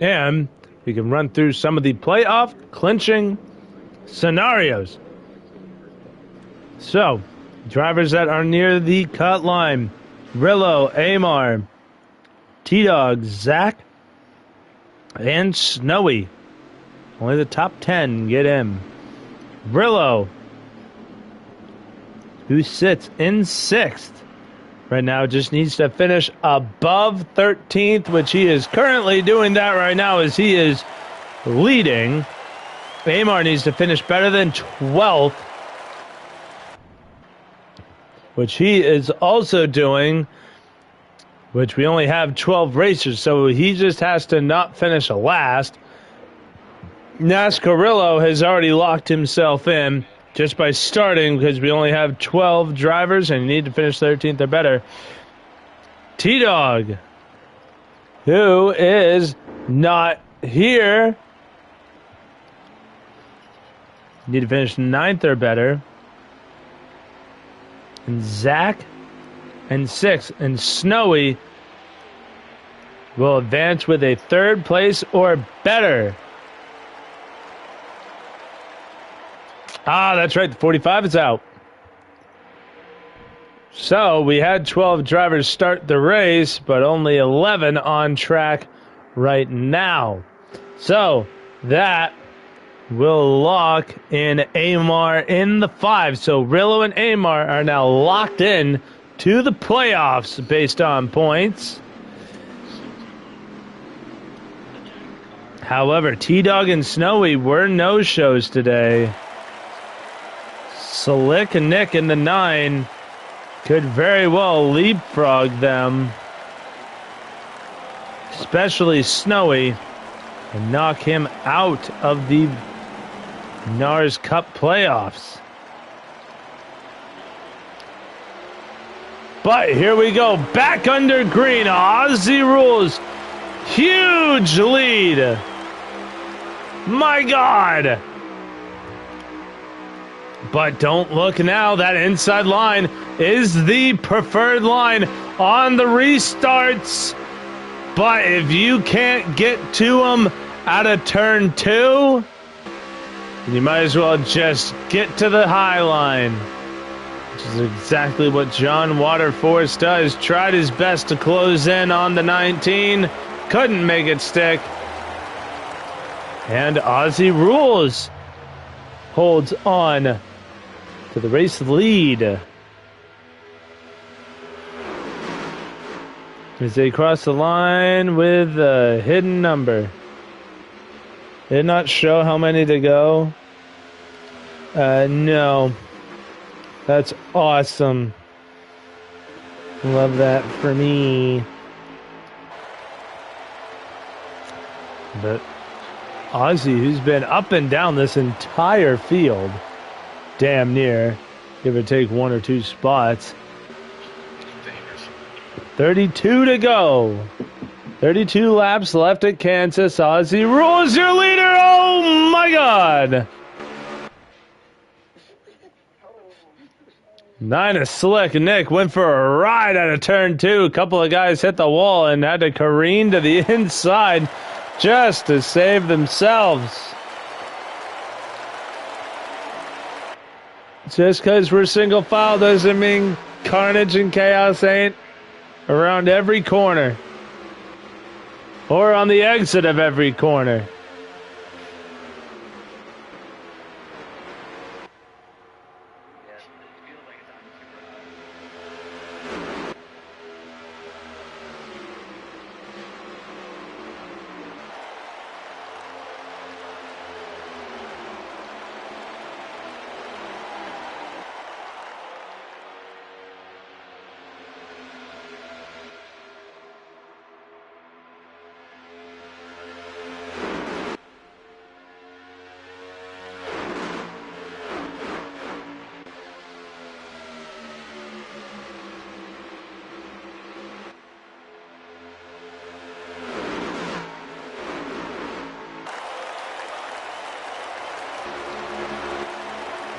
And we can run through some of the playoff clinching scenarios. So, drivers that are near the cut line: Rillo, Amar, T-Dog, Zach, and Snowy. Only the top 10 get in. Rillo, who sits in 6th right now, just needs to finish above 13th, which he is currently doing that right now as he is leading. Amar needs to finish better than 12th, which he is also doing, which we only have 12 racers, so he just has to not finish last. Nascarillo has already locked himself in just by starting because we only have 12 drivers and you need to finish 13th or better. T-Dog, who is not here, need to finish 9th or better. And Zach and 6th, and Snowy will advance with a 3rd place or better. Ah, that's right, the 45 is out. So we had 12 drivers start the race, but only 11 on track right now. So that will lock in Amar in the 5. So Rillo and Amar are now locked in to the playoffs based on points. However, T-Dog and Snowy were no-shows today. Slick Nick in the 9 could very well leapfrog them, especially Snowy, and knock him out of the NARS Cup playoffs. But here we go, back under green, Aussie rules, huge lead. My God. But don't look now, that inside line is the preferred line on the restarts. But if you can't get to them out of turn 2, you might as well just get to the high line, which is exactly what John Waterforce does. Tried his best to close in on the 19, couldn't make it stick. And Aussie Rules holds on to the race lead as they cross the line with a hidden number. Did not show how many to go. No. That's awesome. Love that for me. But Ozzy, who's been up and down this entire field, damn near, give or take 1 or 2 spots. 32 to go. 32 laps left at Kansas. Aussie Rules your leader. Oh my God. 9 of Slick Nick went for a ride out of turn 2. A couple of guys hit the wall and had to careen to the inside just to save themselves. Just because we're single file doesn't mean carnage and chaos ain't around every corner or on the exit of every corner.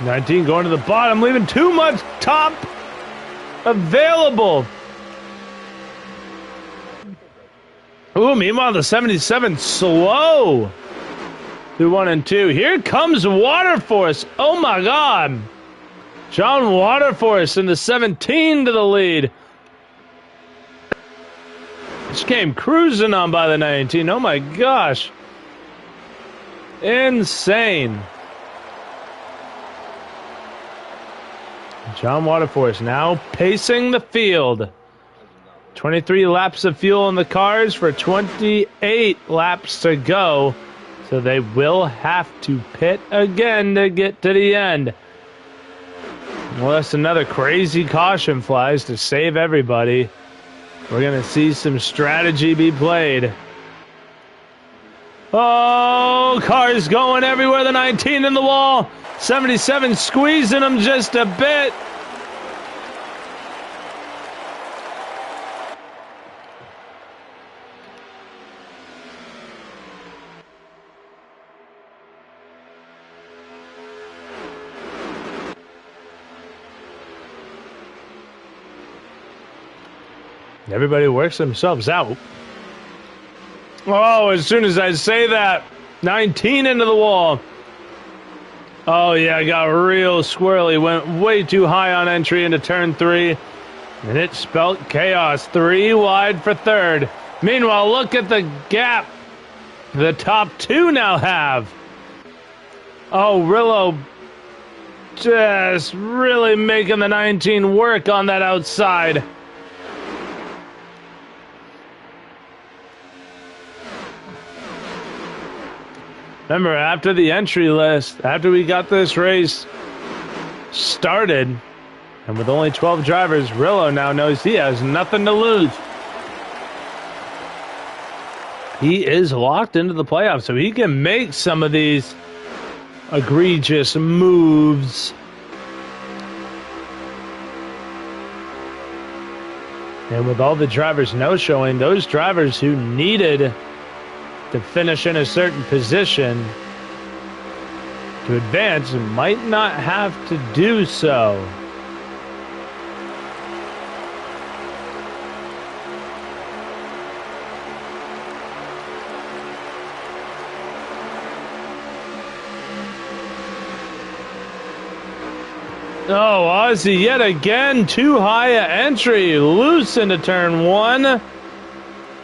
19 going to the bottom, leaving too much top available. Ooh, meanwhile, the 77 slow through 1 and 2. Here comes Waterforce. Oh, my God. John Waterforce in the 17 to the lead. Just came cruising on by the 19. Oh, my gosh. Insane. John Waterforce now pacing the field. 23 laps of fuel in the cars for 28 laps to go. So they will have to pit again to get to the end. Unless another crazy caution flies to save everybody. We're going to see some strategy be played. Oh, cars going everywhere. The 19 in the wall. 77 squeezing them just a bit. Everybody works themselves out. Oh, as soon as I say that, 19 into the wall. Oh, yeah, got real squirrely. Went way too high on entry into turn 3. And it spelt chaos. 3 wide for third. Meanwhile, look at the gap the top 2 now have. Oh, Rillo just really making the 19 work on that outside. Remember, after the entry list, after we got this race started, and with only 12 drivers, Rillo now knows he has nothing to lose. He is locked into the playoffs, so he can make some of these egregious moves. And with all the drivers no-showing, those drivers who needed to finish in a certain position to advance might not have to do so. Oh, Ozzy yet again too high a entry, loose into turn 1.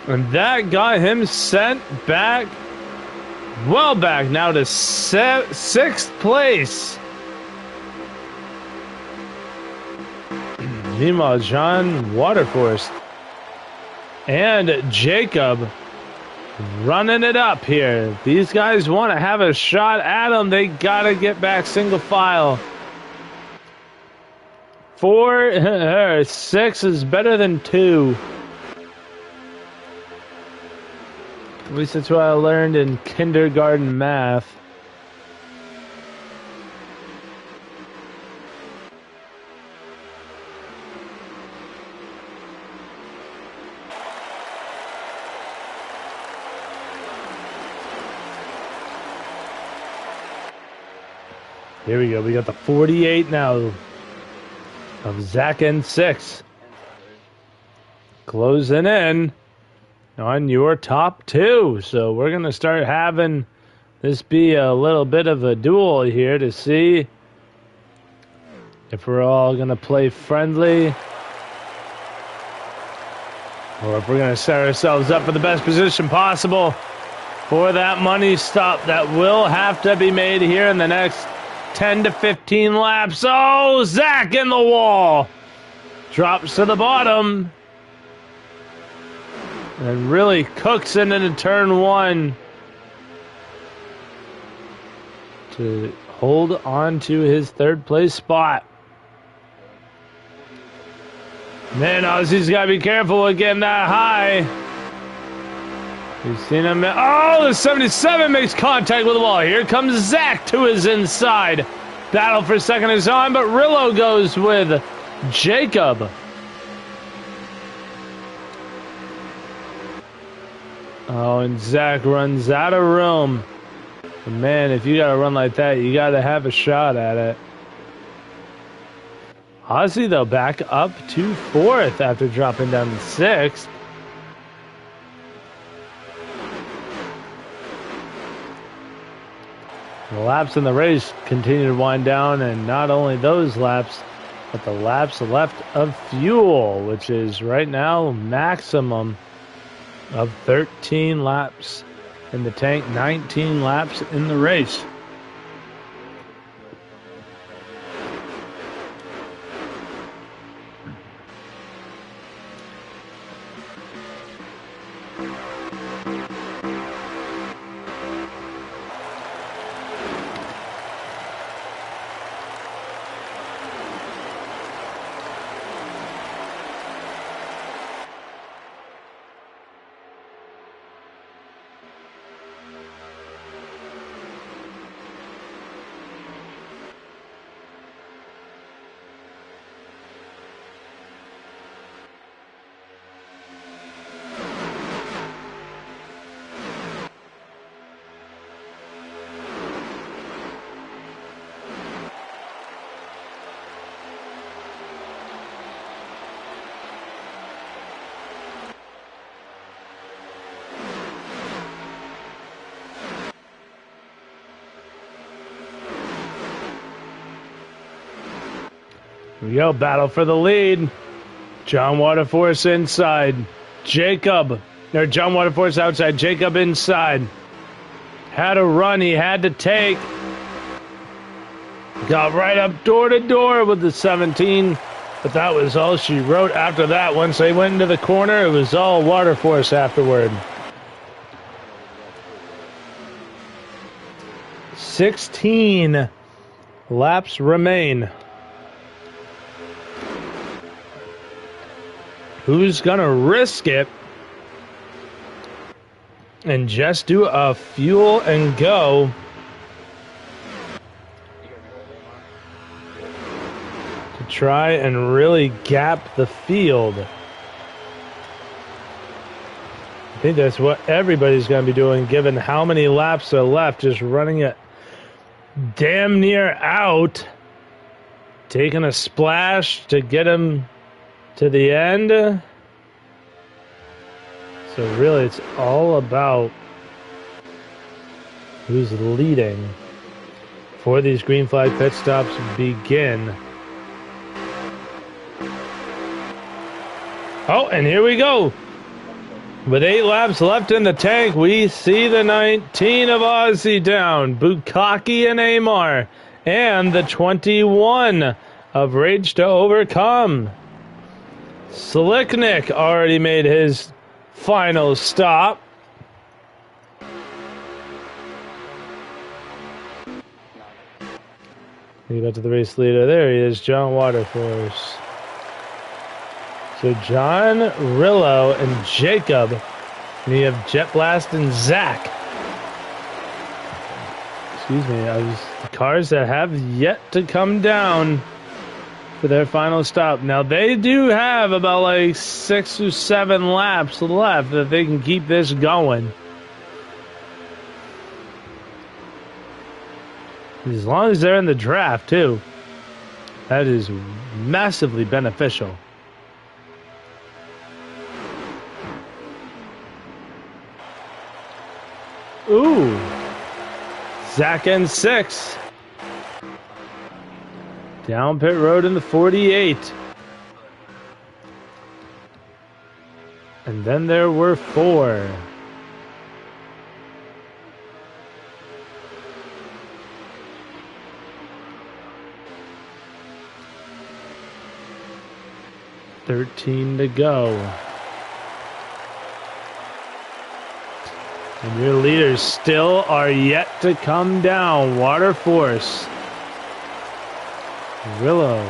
And that got him sent back, well back now to 6th place. Meanwhile, John Waterforce and Jacob running it up here. If these guys want to have a shot at him, they got to get back single file. 6 is better than 2. At least that's what I learned in kindergarten math. Here we go. We got the 48 now of Zach N6. Closing in on your top 2. So we're going to start having this be a little bit of a duel here to see if we're all going to play friendly or if we're going to set ourselves up for the best position possible for that money stop that will have to be made here in the next 10 to 15 laps. Oh, Zach in the wall. Drops to the bottom. And really cooks it into turn 1 to hold on to his 3rd place spot. Man, Ozzy's got to be careful with getting that high. You've seen him. Oh, the 77 makes contact with the wall. Here comes Zach to his inside. Battle for second is on, but Rillo goes with Jacob. Oh, and Zach runs out of room. But man, if you got to run like that, you got to have a shot at it. Ozzy, though, back up to 4th after dropping down to 6th. The laps in the race continue to wind down, and not only those laps, but the laps left of fuel, which is right now maximum of 13 laps in the tank, 19 laps in the race. Here we go, battle for the lead. John Waterforce inside. John Waterforce outside. Jacob inside. Had a run he had to take. Got right up door to door with the 17. But that was all she wrote after that. Once they went into the corner, it was all Waterforce afterward. 16 laps remain. Who's going to risk it and just do a fuel and go to try and really gap the field? I think that's what everybody's going to be doing, given how many laps are left, just running it damn near out, taking a splash to get him to the end. So really it's all about who's leading before these green flag pit stops begin. Oh, and here we go. With 8 laps left in the tank, we see the 19 of Ozzy down, Bukaki and Amar, and the 21 of Rage to Overcome. Slick Nick already made his final stop. We get to the race leader. There he is, John Waterforce. So John, Rillo, and Jacob. And you have Jet Blast and Zach. Excuse me, the cars that have yet to come down for their final stop. Now they do have about like 6 or 7 laps left that they can keep this going. As long as they're in the draft too. That is massively beneficial. Ooh. Zach and 6. Down pit road in the 48. And then there were 4. $13 to go. And your leaders still are yet to come down. Waterforce, Willow,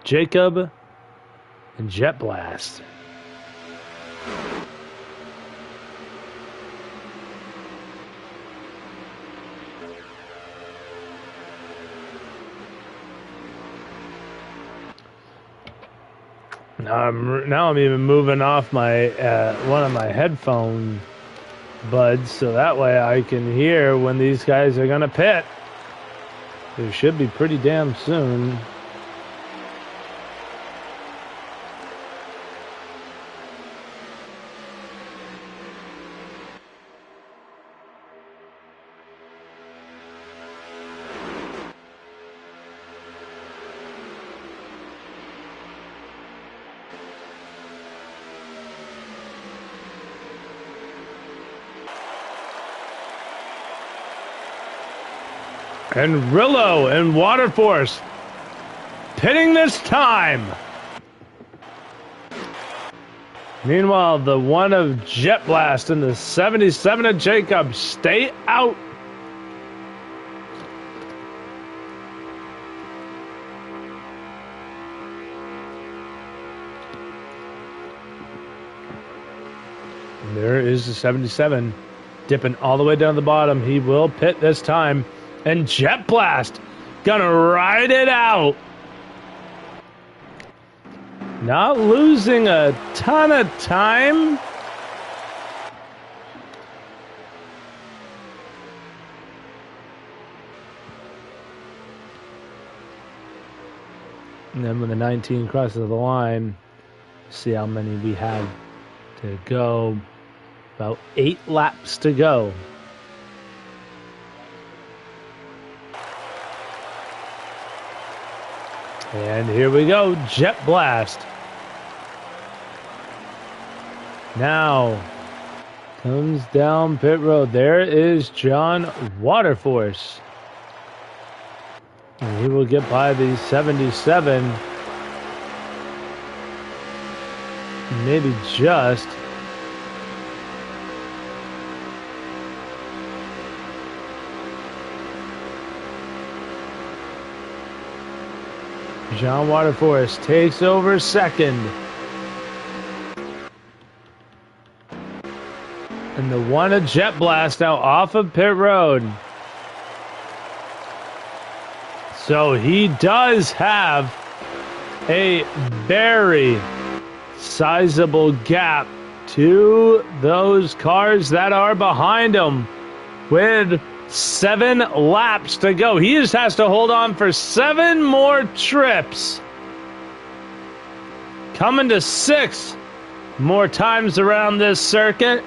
Jacob, and Jet Blast. Now I'm even moving off my one of my headphone buds, so that way I can hear when these guys are gonna pit. It should be pretty damn soon. And Rillo and Waterforce pitting this time. Meanwhile, the one of Jet Blast and the 77 of Jacob stay out. And there is the 77 dipping all the way down to the bottom. He will pit this time. And Jet Blast gonna ride it out. Not losing a ton of time. And then when the 19 crosses the line, see how many we have to go. About 8 laps to go. And here we go, Jet Blast. Now, comes down pit road. There is John Waterforce. And he will get by the 77. Maybe just. John Waterforce takes over second. And the one of Jet Blast now off of pit road. So he does have a very sizable gap to those cars that are behind him with 7 laps to go. He just has to hold on for 7 more trips. Coming to 6 more times around this circuit.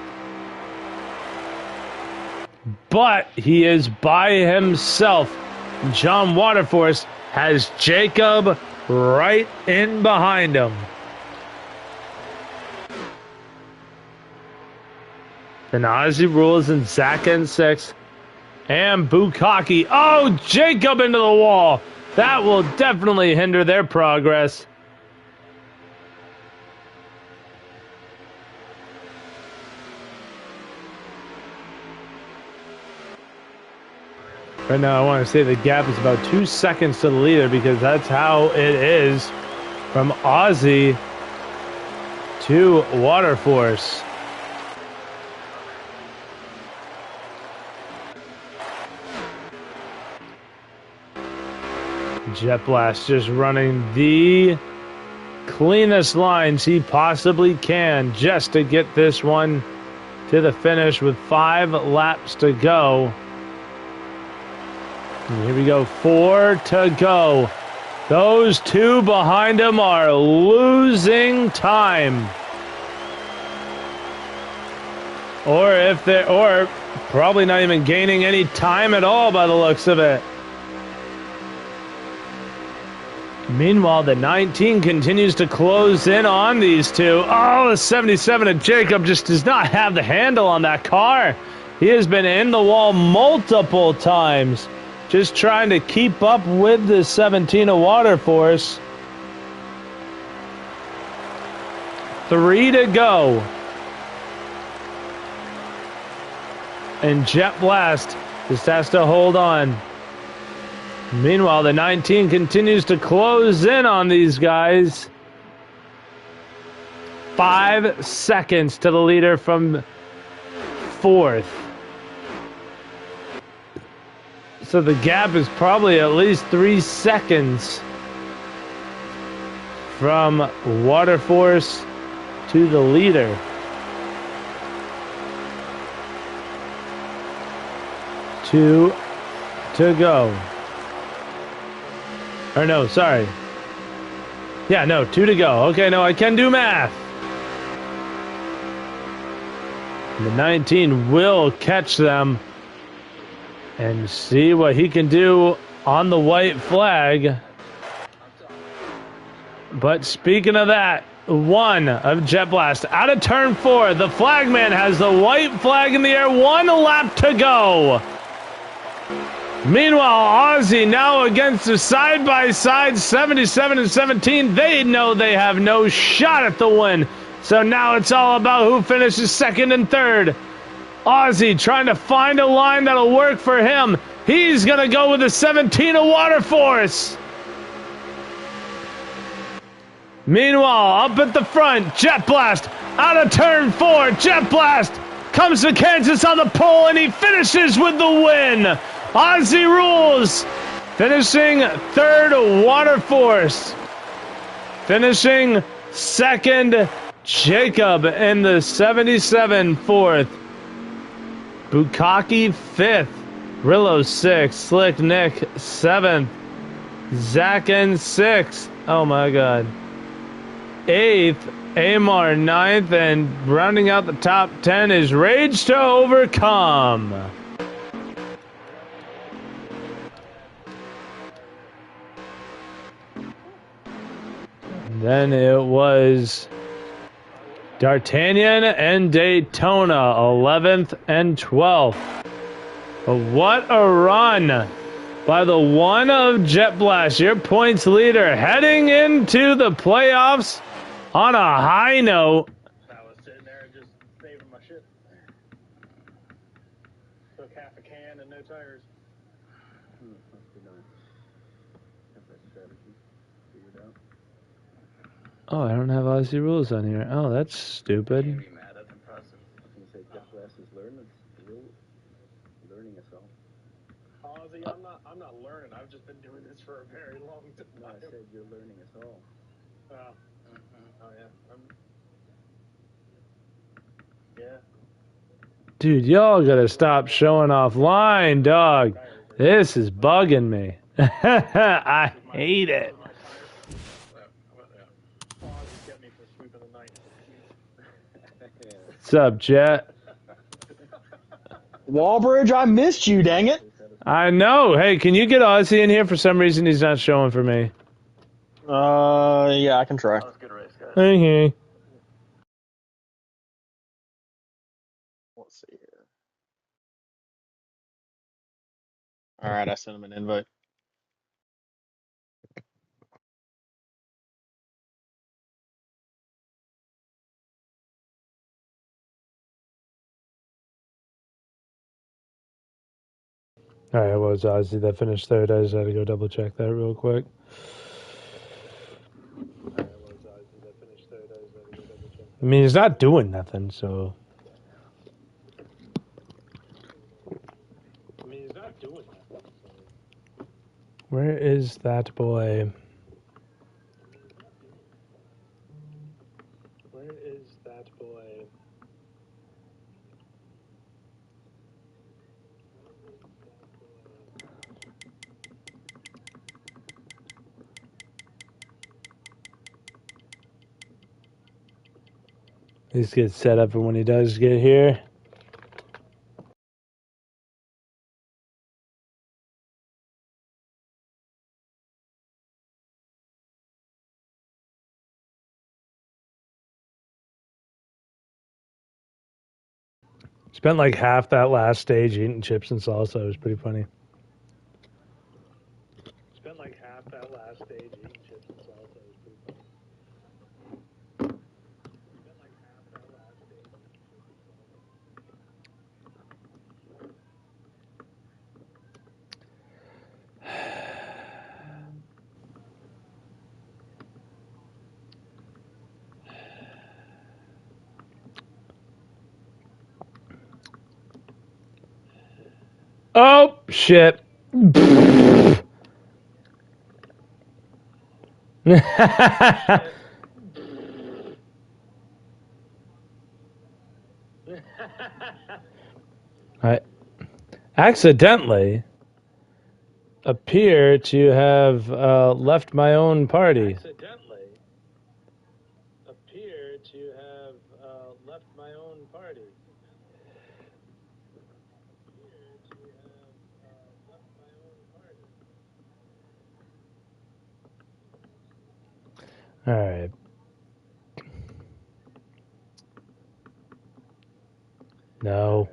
But he is by himself. John Waterforce has Jacob right in behind him. The Nazi rules in Zach in 6. And Bukaki. Oh, Jacob into the wall. That will definitely hinder their progress. Right now, I want to say the gap is about 2 seconds to the leader because that's how it is from Aussie to Waterforce. Jet Blast just running the cleanest lines he possibly can just to get this one to the finish with 5 laps to go. And here we go, 4 to go. Those 2 behind him are losing time. Or probably not even gaining any time at all by the looks of it. Meanwhile, the 19 continues to close in on these 2. Oh, the 77 of Jacob just does not have the handle on that car. He has been in the wall multiple times, just trying to keep up with the 17 of Waterforce. 3 to go. And Jet Blast just has to hold on. Meanwhile, the 19 continues to close in on these guys. 5 seconds to the leader from 4th. So the gap is probably at least 3 seconds from Waterforce to the leader. Two to go. Or no, sorry. Yeah, no, 2 to go. Okay, no, I can do math. And the 19 will catch them and see what he can do on the white flag. But speaking of that, 1 of Jet Blast out of turn 4. The flagman has the white flag in the air. 1 lap to go. Meanwhile, Aussie now against the side-by-side 77 and 17. They know they have no shot at the win. So now it's all about who finishes second and third. Aussie trying to find a line that'll work for him. He's going to go with the 17 of Water Force. Meanwhile, up at the front, Jet Blast out of turn 4. Jet Blast comes to Kansas on the pole, and he finishes with the win. Aussie rules. Finishing third, Water Force. Finishing second, Jacob in the 77 fourth. Bukaki fifth. Rillo sixth. Slick Nick 7th. Zakin 6th. Oh my god. 8th. Amar 9th. And rounding out the top 10 is Rage to Overcome. Then it was D'Artagnan and Daytona, 11th and 12th. But what a run by the one of Jet Blast, your points leader, heading into the playoffs on a high note. I was sitting there just saving my shit. Took half a can and no tires. Must be nice. Have that strategy figured out. Oh, I don't have Aussie rules on here. Oh, that's stupid. Can't be mad. That's impressive. I was gonna say Jet Blast is learning us all. Aussie, I'm not learning. I've just been doing this for a very long time. No, I said you're learning us all. Oh. Oh yeah. Yeah. Dude, y'all gotta stop showing off line, dog. This is bugging me. I hate it. What's up, Jet? Wallbridge, I missed you, dang it. I know. Hey, can you get Aussie in here? For some reason, he's not showing for me. Yeah, I can try. That was a good race, guys. Hey. Let's see here. Alright, I sent him an invite. All right, well, it was Ozzy that finished third. I just had to go double check that real quick. I mean, he's not doing nothing, so. Where is that boy? He's get set up for when he does get here. Spent like half that last stage eating chips and salsa. It was pretty funny. Oh, shit. I accidentally appear to have left my own party. All right. No.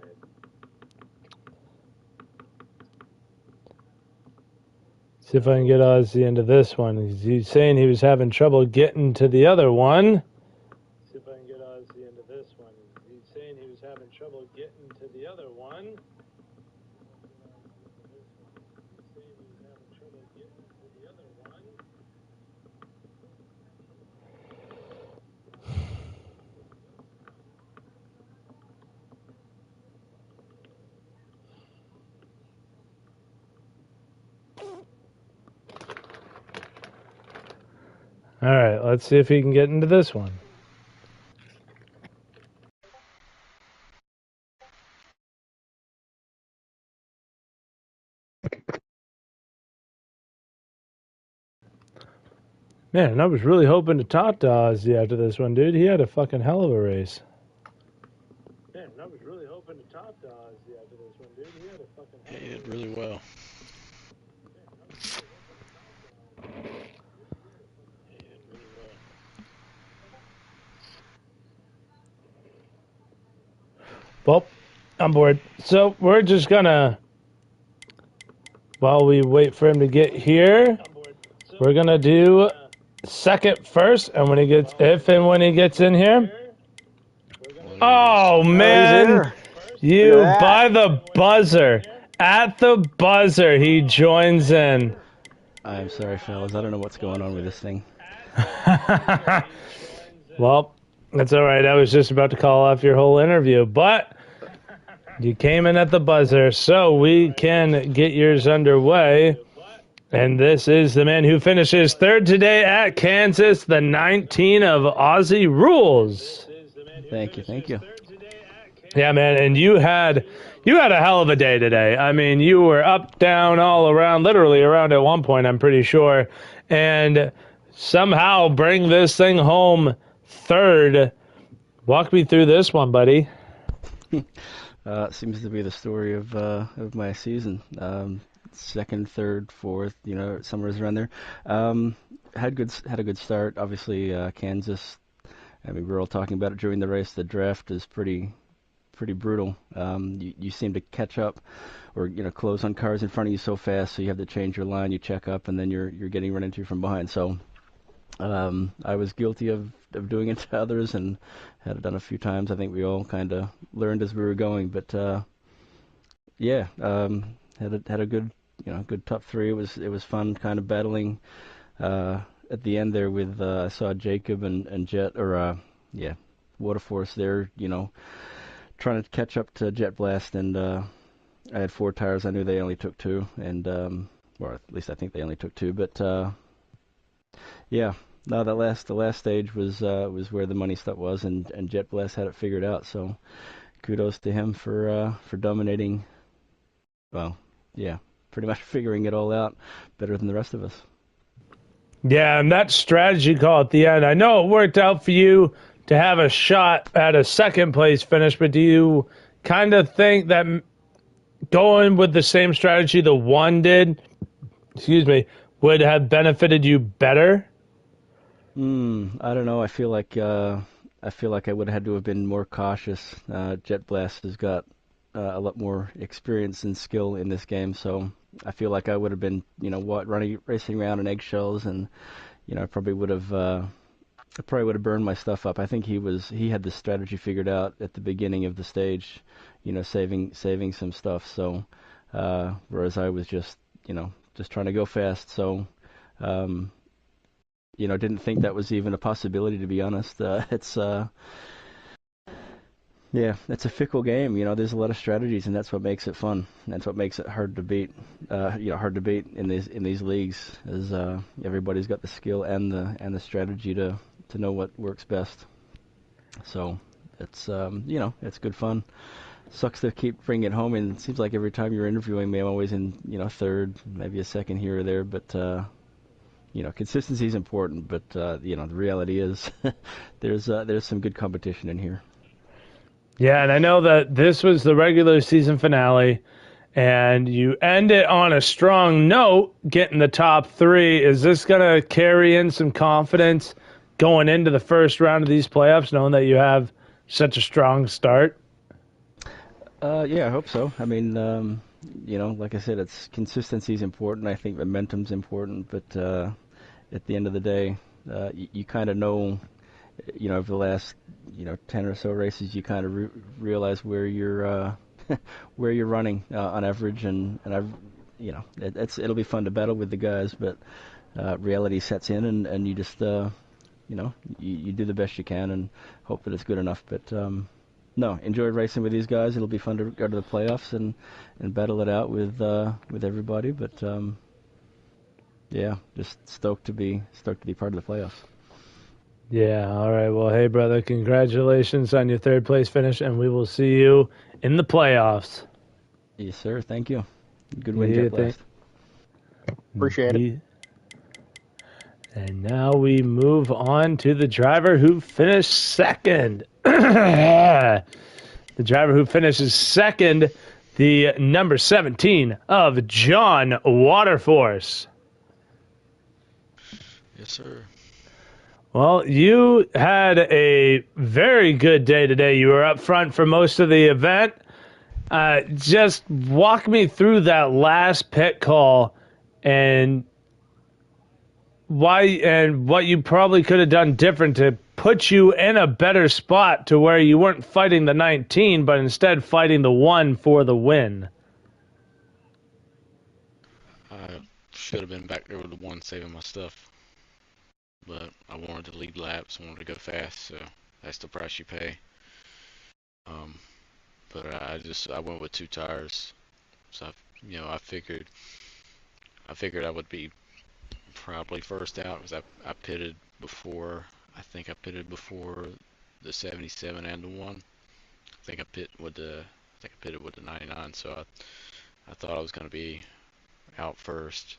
See if I can get Ozzy into this one. He's saying he was having trouble getting to the other one. See if I can get Ozzy into this one. He's saying he was having trouble getting to the other one. All right, let's see if he can get into this one. Man, I was really hoping to talk to Ozzy after this one, dude. He had a fucking hell of a race. Man, I was really hoping to talk to Ozzy after this one, dude. He had a fucking hell of a race. He did really well. Well, I'm bored. So we're just gonna, while we wait for him to get here, we're gonna do second first, and when he gets, when he gets in here. Oh man, you by the buzzer, at the buzzer, he joins in. I'm sorry, fellas. I don't know what's going on with this thing. Well, that's all right. I was just about to call off your whole interview, but you came in at the buzzer, so we can get yours underway. And this is the man who finishes third today at Kansas, the 19 of Aussie Rules. Thank you. Yeah, man, and you had a hell of a day today. I mean, you were up, down, all around, literally around at one point, I'm pretty sure, and somehow bring this thing home third. Walk me through this one, buddy. Seems to be the story of my season. Second, third, fourth, somewhere around there. Had a good start. Obviously, Kansas. I mean, we were all talking about it during the race. The draft is pretty brutal. You seem to catch up, or close on cars in front of you so fast, so you have to change your line. You check up, and then you're getting run into from behind. So I was guilty of doing it to others, and had it done a few times. I think we all kind of learned as we were going. But had a good good top three. It was fun, kind of battling at the end there with I saw Jacob and Jet Waterforce there. Trying to catch up to Jet Blast, and I had 4 tires. I knew they only took 2, and or at least I think they only took 2. But yeah, no, the last stage was where the money stuff was, and Jet Blast had it figured out. So kudos to him for dominating. Well, yeah, pretty much figuring it all out better than the rest of us. Yeah, and that strategy call at the end, I know it worked out for you to have a shot at a second place finish, but do you kind of think that going with the same strategy the one did, would have benefited you better? I don't know. I feel like I would have had to have been more cautious. Jet Blast has got a lot more experience and skill in this game, so I feel like I would have been, racing around in eggshells, and I probably would have burned my stuff up. I think he had the strategy figured out at the beginning of the stage, saving some stuff. So whereas I was just trying to go fast. So didn't think that was even a possibility, to be honest. It's a fickle game. There's a lot of strategies, and that's what makes it fun. That's what makes it hard to beat. Hard to beat in these leagues, is everybody's got the skill and the strategy to know what works best. So it's it's good fun. Sucks to keep bringing it home, and it seems like every time you're interviewing me, I'm always in third, maybe a second here or there. But consistency is important. But the reality is there's some good competition in here. Yeah, and I know that this was the regular season finale, and you end it on a strong note, getting the top 3. Is this going to carry in some confidence going into the first round of these playoffs, knowing that you have such a strong start? Yeah, I hope so. I mean, like I said, it's consistency is important. I think momentum's important, but at the end of the day, you kind of know, over the last 10 or so races, you kind of realize where you're where you're running on average, and I've it'll be fun to battle with the guys, but reality sets in, and you just you do the best you can and hope that it's good enough. But no, enjoy racing with these guys. It'll be fun to go to the playoffs and battle it out with everybody. But yeah, just stoked to be part of the playoffs. Yeah, all right. Well, hey, brother, congratulations on your third place finish, and we will see you in the playoffs. Yes, sir. Thank you. Good win, Jet Blast. Appreciate it. And now we move on to the driver who finished second. The driver who finishes second, the number 17 of John Waterforce. Yes, sir. Well, you had a very good day today. You were up front for most of the event. Just walk me through that last pit call and what you probably could have done different to put you in a better spot to where you weren't fighting the 19, but instead fighting the 1 for the win. I should have been back there with the 1 saving my stuff. But I wanted to lead laps, wanted to go fast, so that's the price you pay. But I went with 2 tires, so I figured I would be probably first out because I pitted before. I think I pitted before the 77 and the 1. I think I pitted with the 99, so I thought I was going to be out first.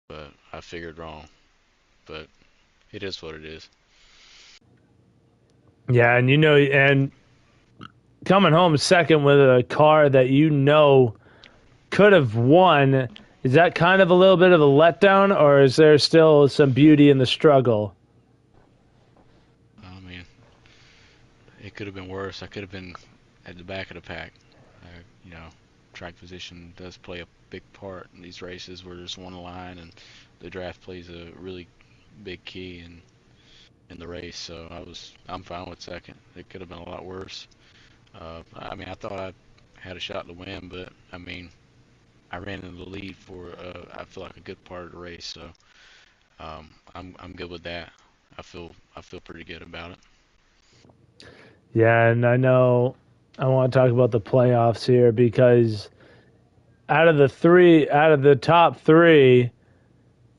But I figured wrong. But it is what it is. Yeah, and coming home second with a car that could have won, is that kind of a little bit of a letdown, or is there still some beauty in the struggle? I mean, it could have been worse. I could have been at the back of the pack. Track position does play a big part in these races where there's one line, and the draft plays a really big key in the race. So I'm fine with second. It could have been a lot worse. I thought I had a shot to win, but I ran in the lead for I feel like a good part of the race. So I'm good with that. I feel pretty good about it. Yeah, and I know I want to talk about the playoffs here because out of the top 3,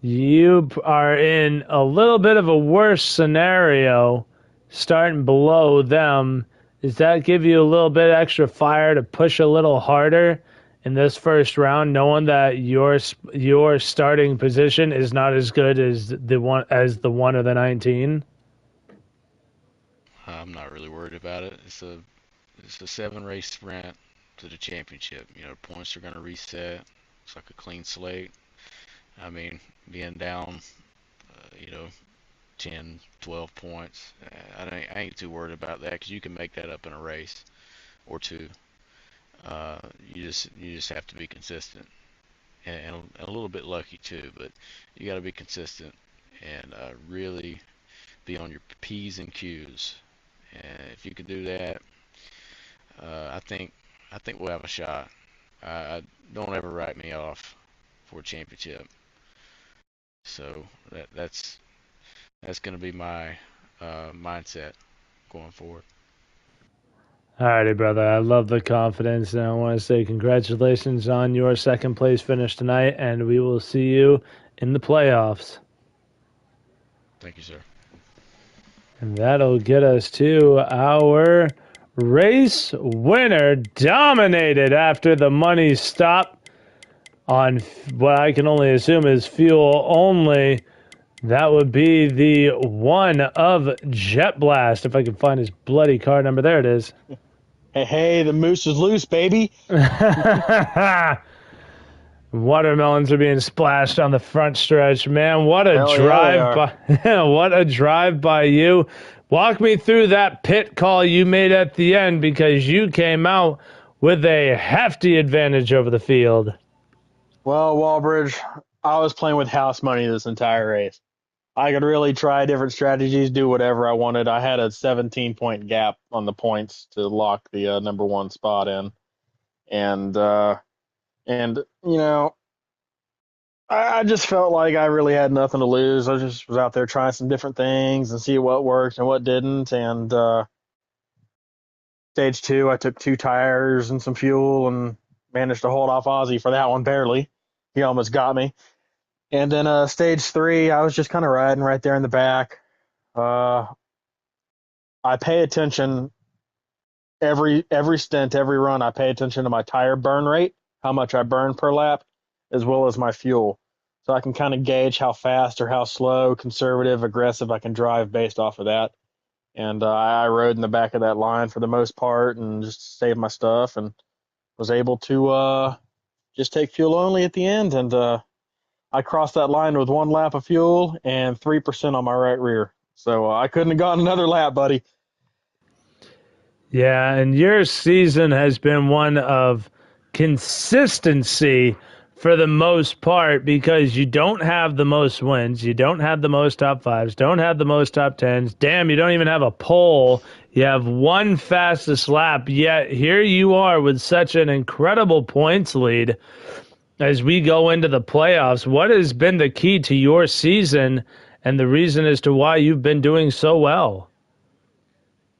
you are in a little bit of a worse scenario starting below them. Does that give you a little bit extra fire to push a little harder in this first round, knowing that your starting position is not as good as the 1 or the 19? I'm not really worried about it. It's a 7-race sprint to the championship. Points are going to reset. It's like a clean slate. Being down, 10, 12 points, I ain't too worried about that because you can make that up in a race or 2. You just have to be consistent and a little bit lucky too, but you got to be consistent and really be on your P's and Q's. And if you can do that, I think we'll have a shot. Don't ever write me off for a championship. So that's going to be my mindset going forward. Alrighty, brother. I love the confidence, and I want to say congratulations on your second place finish tonight, and we will see you in the playoffs. Thank you, sir. And that'll get us to our race winner, dominated after the money stop on what I can only assume is fuel only. That would be the 1 of Jet Blast. If I can find his bloody car number. There it is. Hey, the moose is loose, baby. Watermelons are being splashed on the front stretch. Man, what a Hell drive by what a drive by you. Walk me through that pit call you made at the end because you came out with a hefty advantage over the field. Well, Walbridge, I was playing with house money this entire race. I could really try different strategies, do whatever I wanted. I had a 17-point gap on the points to lock the number one spot in, and I just felt like I really had nothing to lose. I just was out there trying some different things and see what worked and what didn't. And stage two, I took 2 tires and some fuel and managed to hold off Ozzy for that one barely. He almost got me. And then stage three, I was just kind of riding right there in the back. I pay attention every stint, every run. I pay attention to my tire burn rate, how much I burn per lap, as well as my fuel. So I can kind of gauge how fast or how slow, conservative, aggressive I can drive based off of that. And I rode in the back of that line for the most part and just saved my stuff and was able to just take fuel only at the end. And I crossed that line with 1 lap of fuel and 3% on my right rear. So I couldn't have gone another lap, buddy. Yeah, and your season has been one of consistency for the most part because you don't have the most wins, you don't have the most top fives, don't have the most top tens. Damn, you don't even have a pole. You have one fastest lap, yet here you are with such an incredible points lead as we go into the playoffs. What has been the key to your season and the reason as to why you've been doing so well?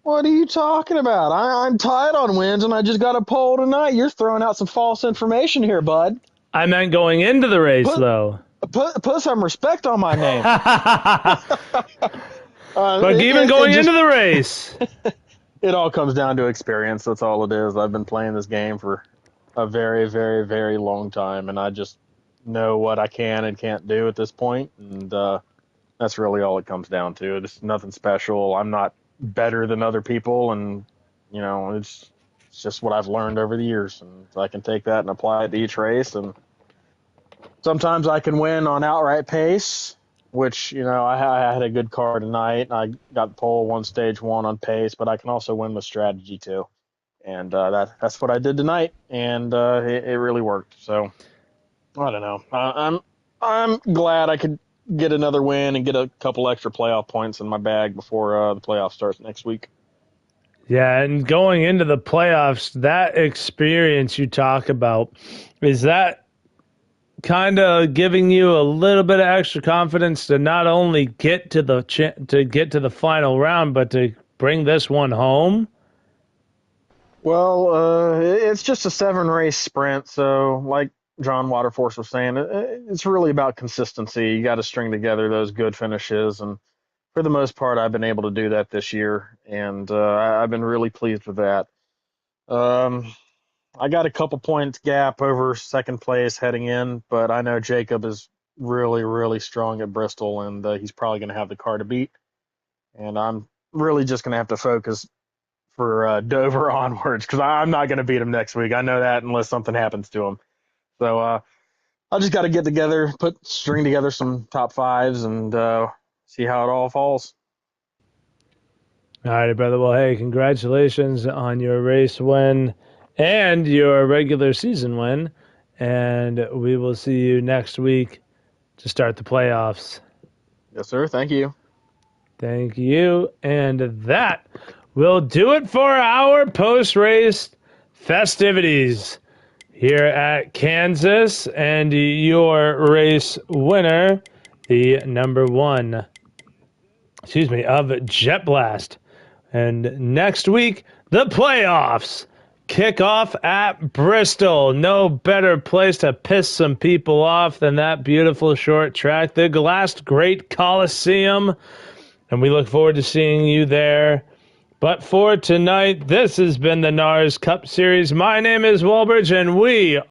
What are you talking about? I'm tied on wins, and I just got a pole tonight. You're throwing out some false information here, bud. I meant going into the race, though. Put some respect on my name. But even going into the race. It all comes down to experience. That's all it is. I've been playing this game for a very, very, very long time, and I just know what I can and can't do at this point, and that's really all it comes down to. It's nothing special. I'm not better than other people, and it's just what I've learned over the years, and so I can take that and apply it to each race. And sometimes I can win on outright pace, which I had a good car tonight. I got pole one stage one on pace, but I can also win with strategy too, and that's what I did tonight, and it really worked. So I don't know. I'm glad I could get another win and get a couple extra playoff points in my bag before the playoff starts next week. Yeah, and going into the playoffs, that experience you talk about, is that kind of giving you a little bit of extra confidence to not only get to the final round, but to bring this one home? Well, it's just a 7-race sprint, so like John Waterforce was saying, it's really about consistency. You got to string together those good finishes, and for the most part, I've been able to do that this year, and I've been really pleased with that. I got a couple points gap over second place heading in, but I know Jacob is really, really strong at Bristol, and he's probably going to have the car to beat. And I'm really just going to have to focus for Dover onwards because I'm not going to beat him next week. I know that unless something happens to him. So I just got to get together, string together some top fives, and see how it all falls. All right, brother. Well, hey, congratulations on your race win and your regular season win. And we will see you next week to start the playoffs. Yes, sir. Thank you. Thank you. And that will do it for our post-race festivities here at Kansas. And your race winner, the number one, of Jet Blast. And next week, the playoffs kick off at Bristol. No better place to piss some people off than that beautiful short track, the last great Coliseum. And we look forward to seeing you there. But for tonight, this has been the NARS Cup Series. My name is Walbridge, and we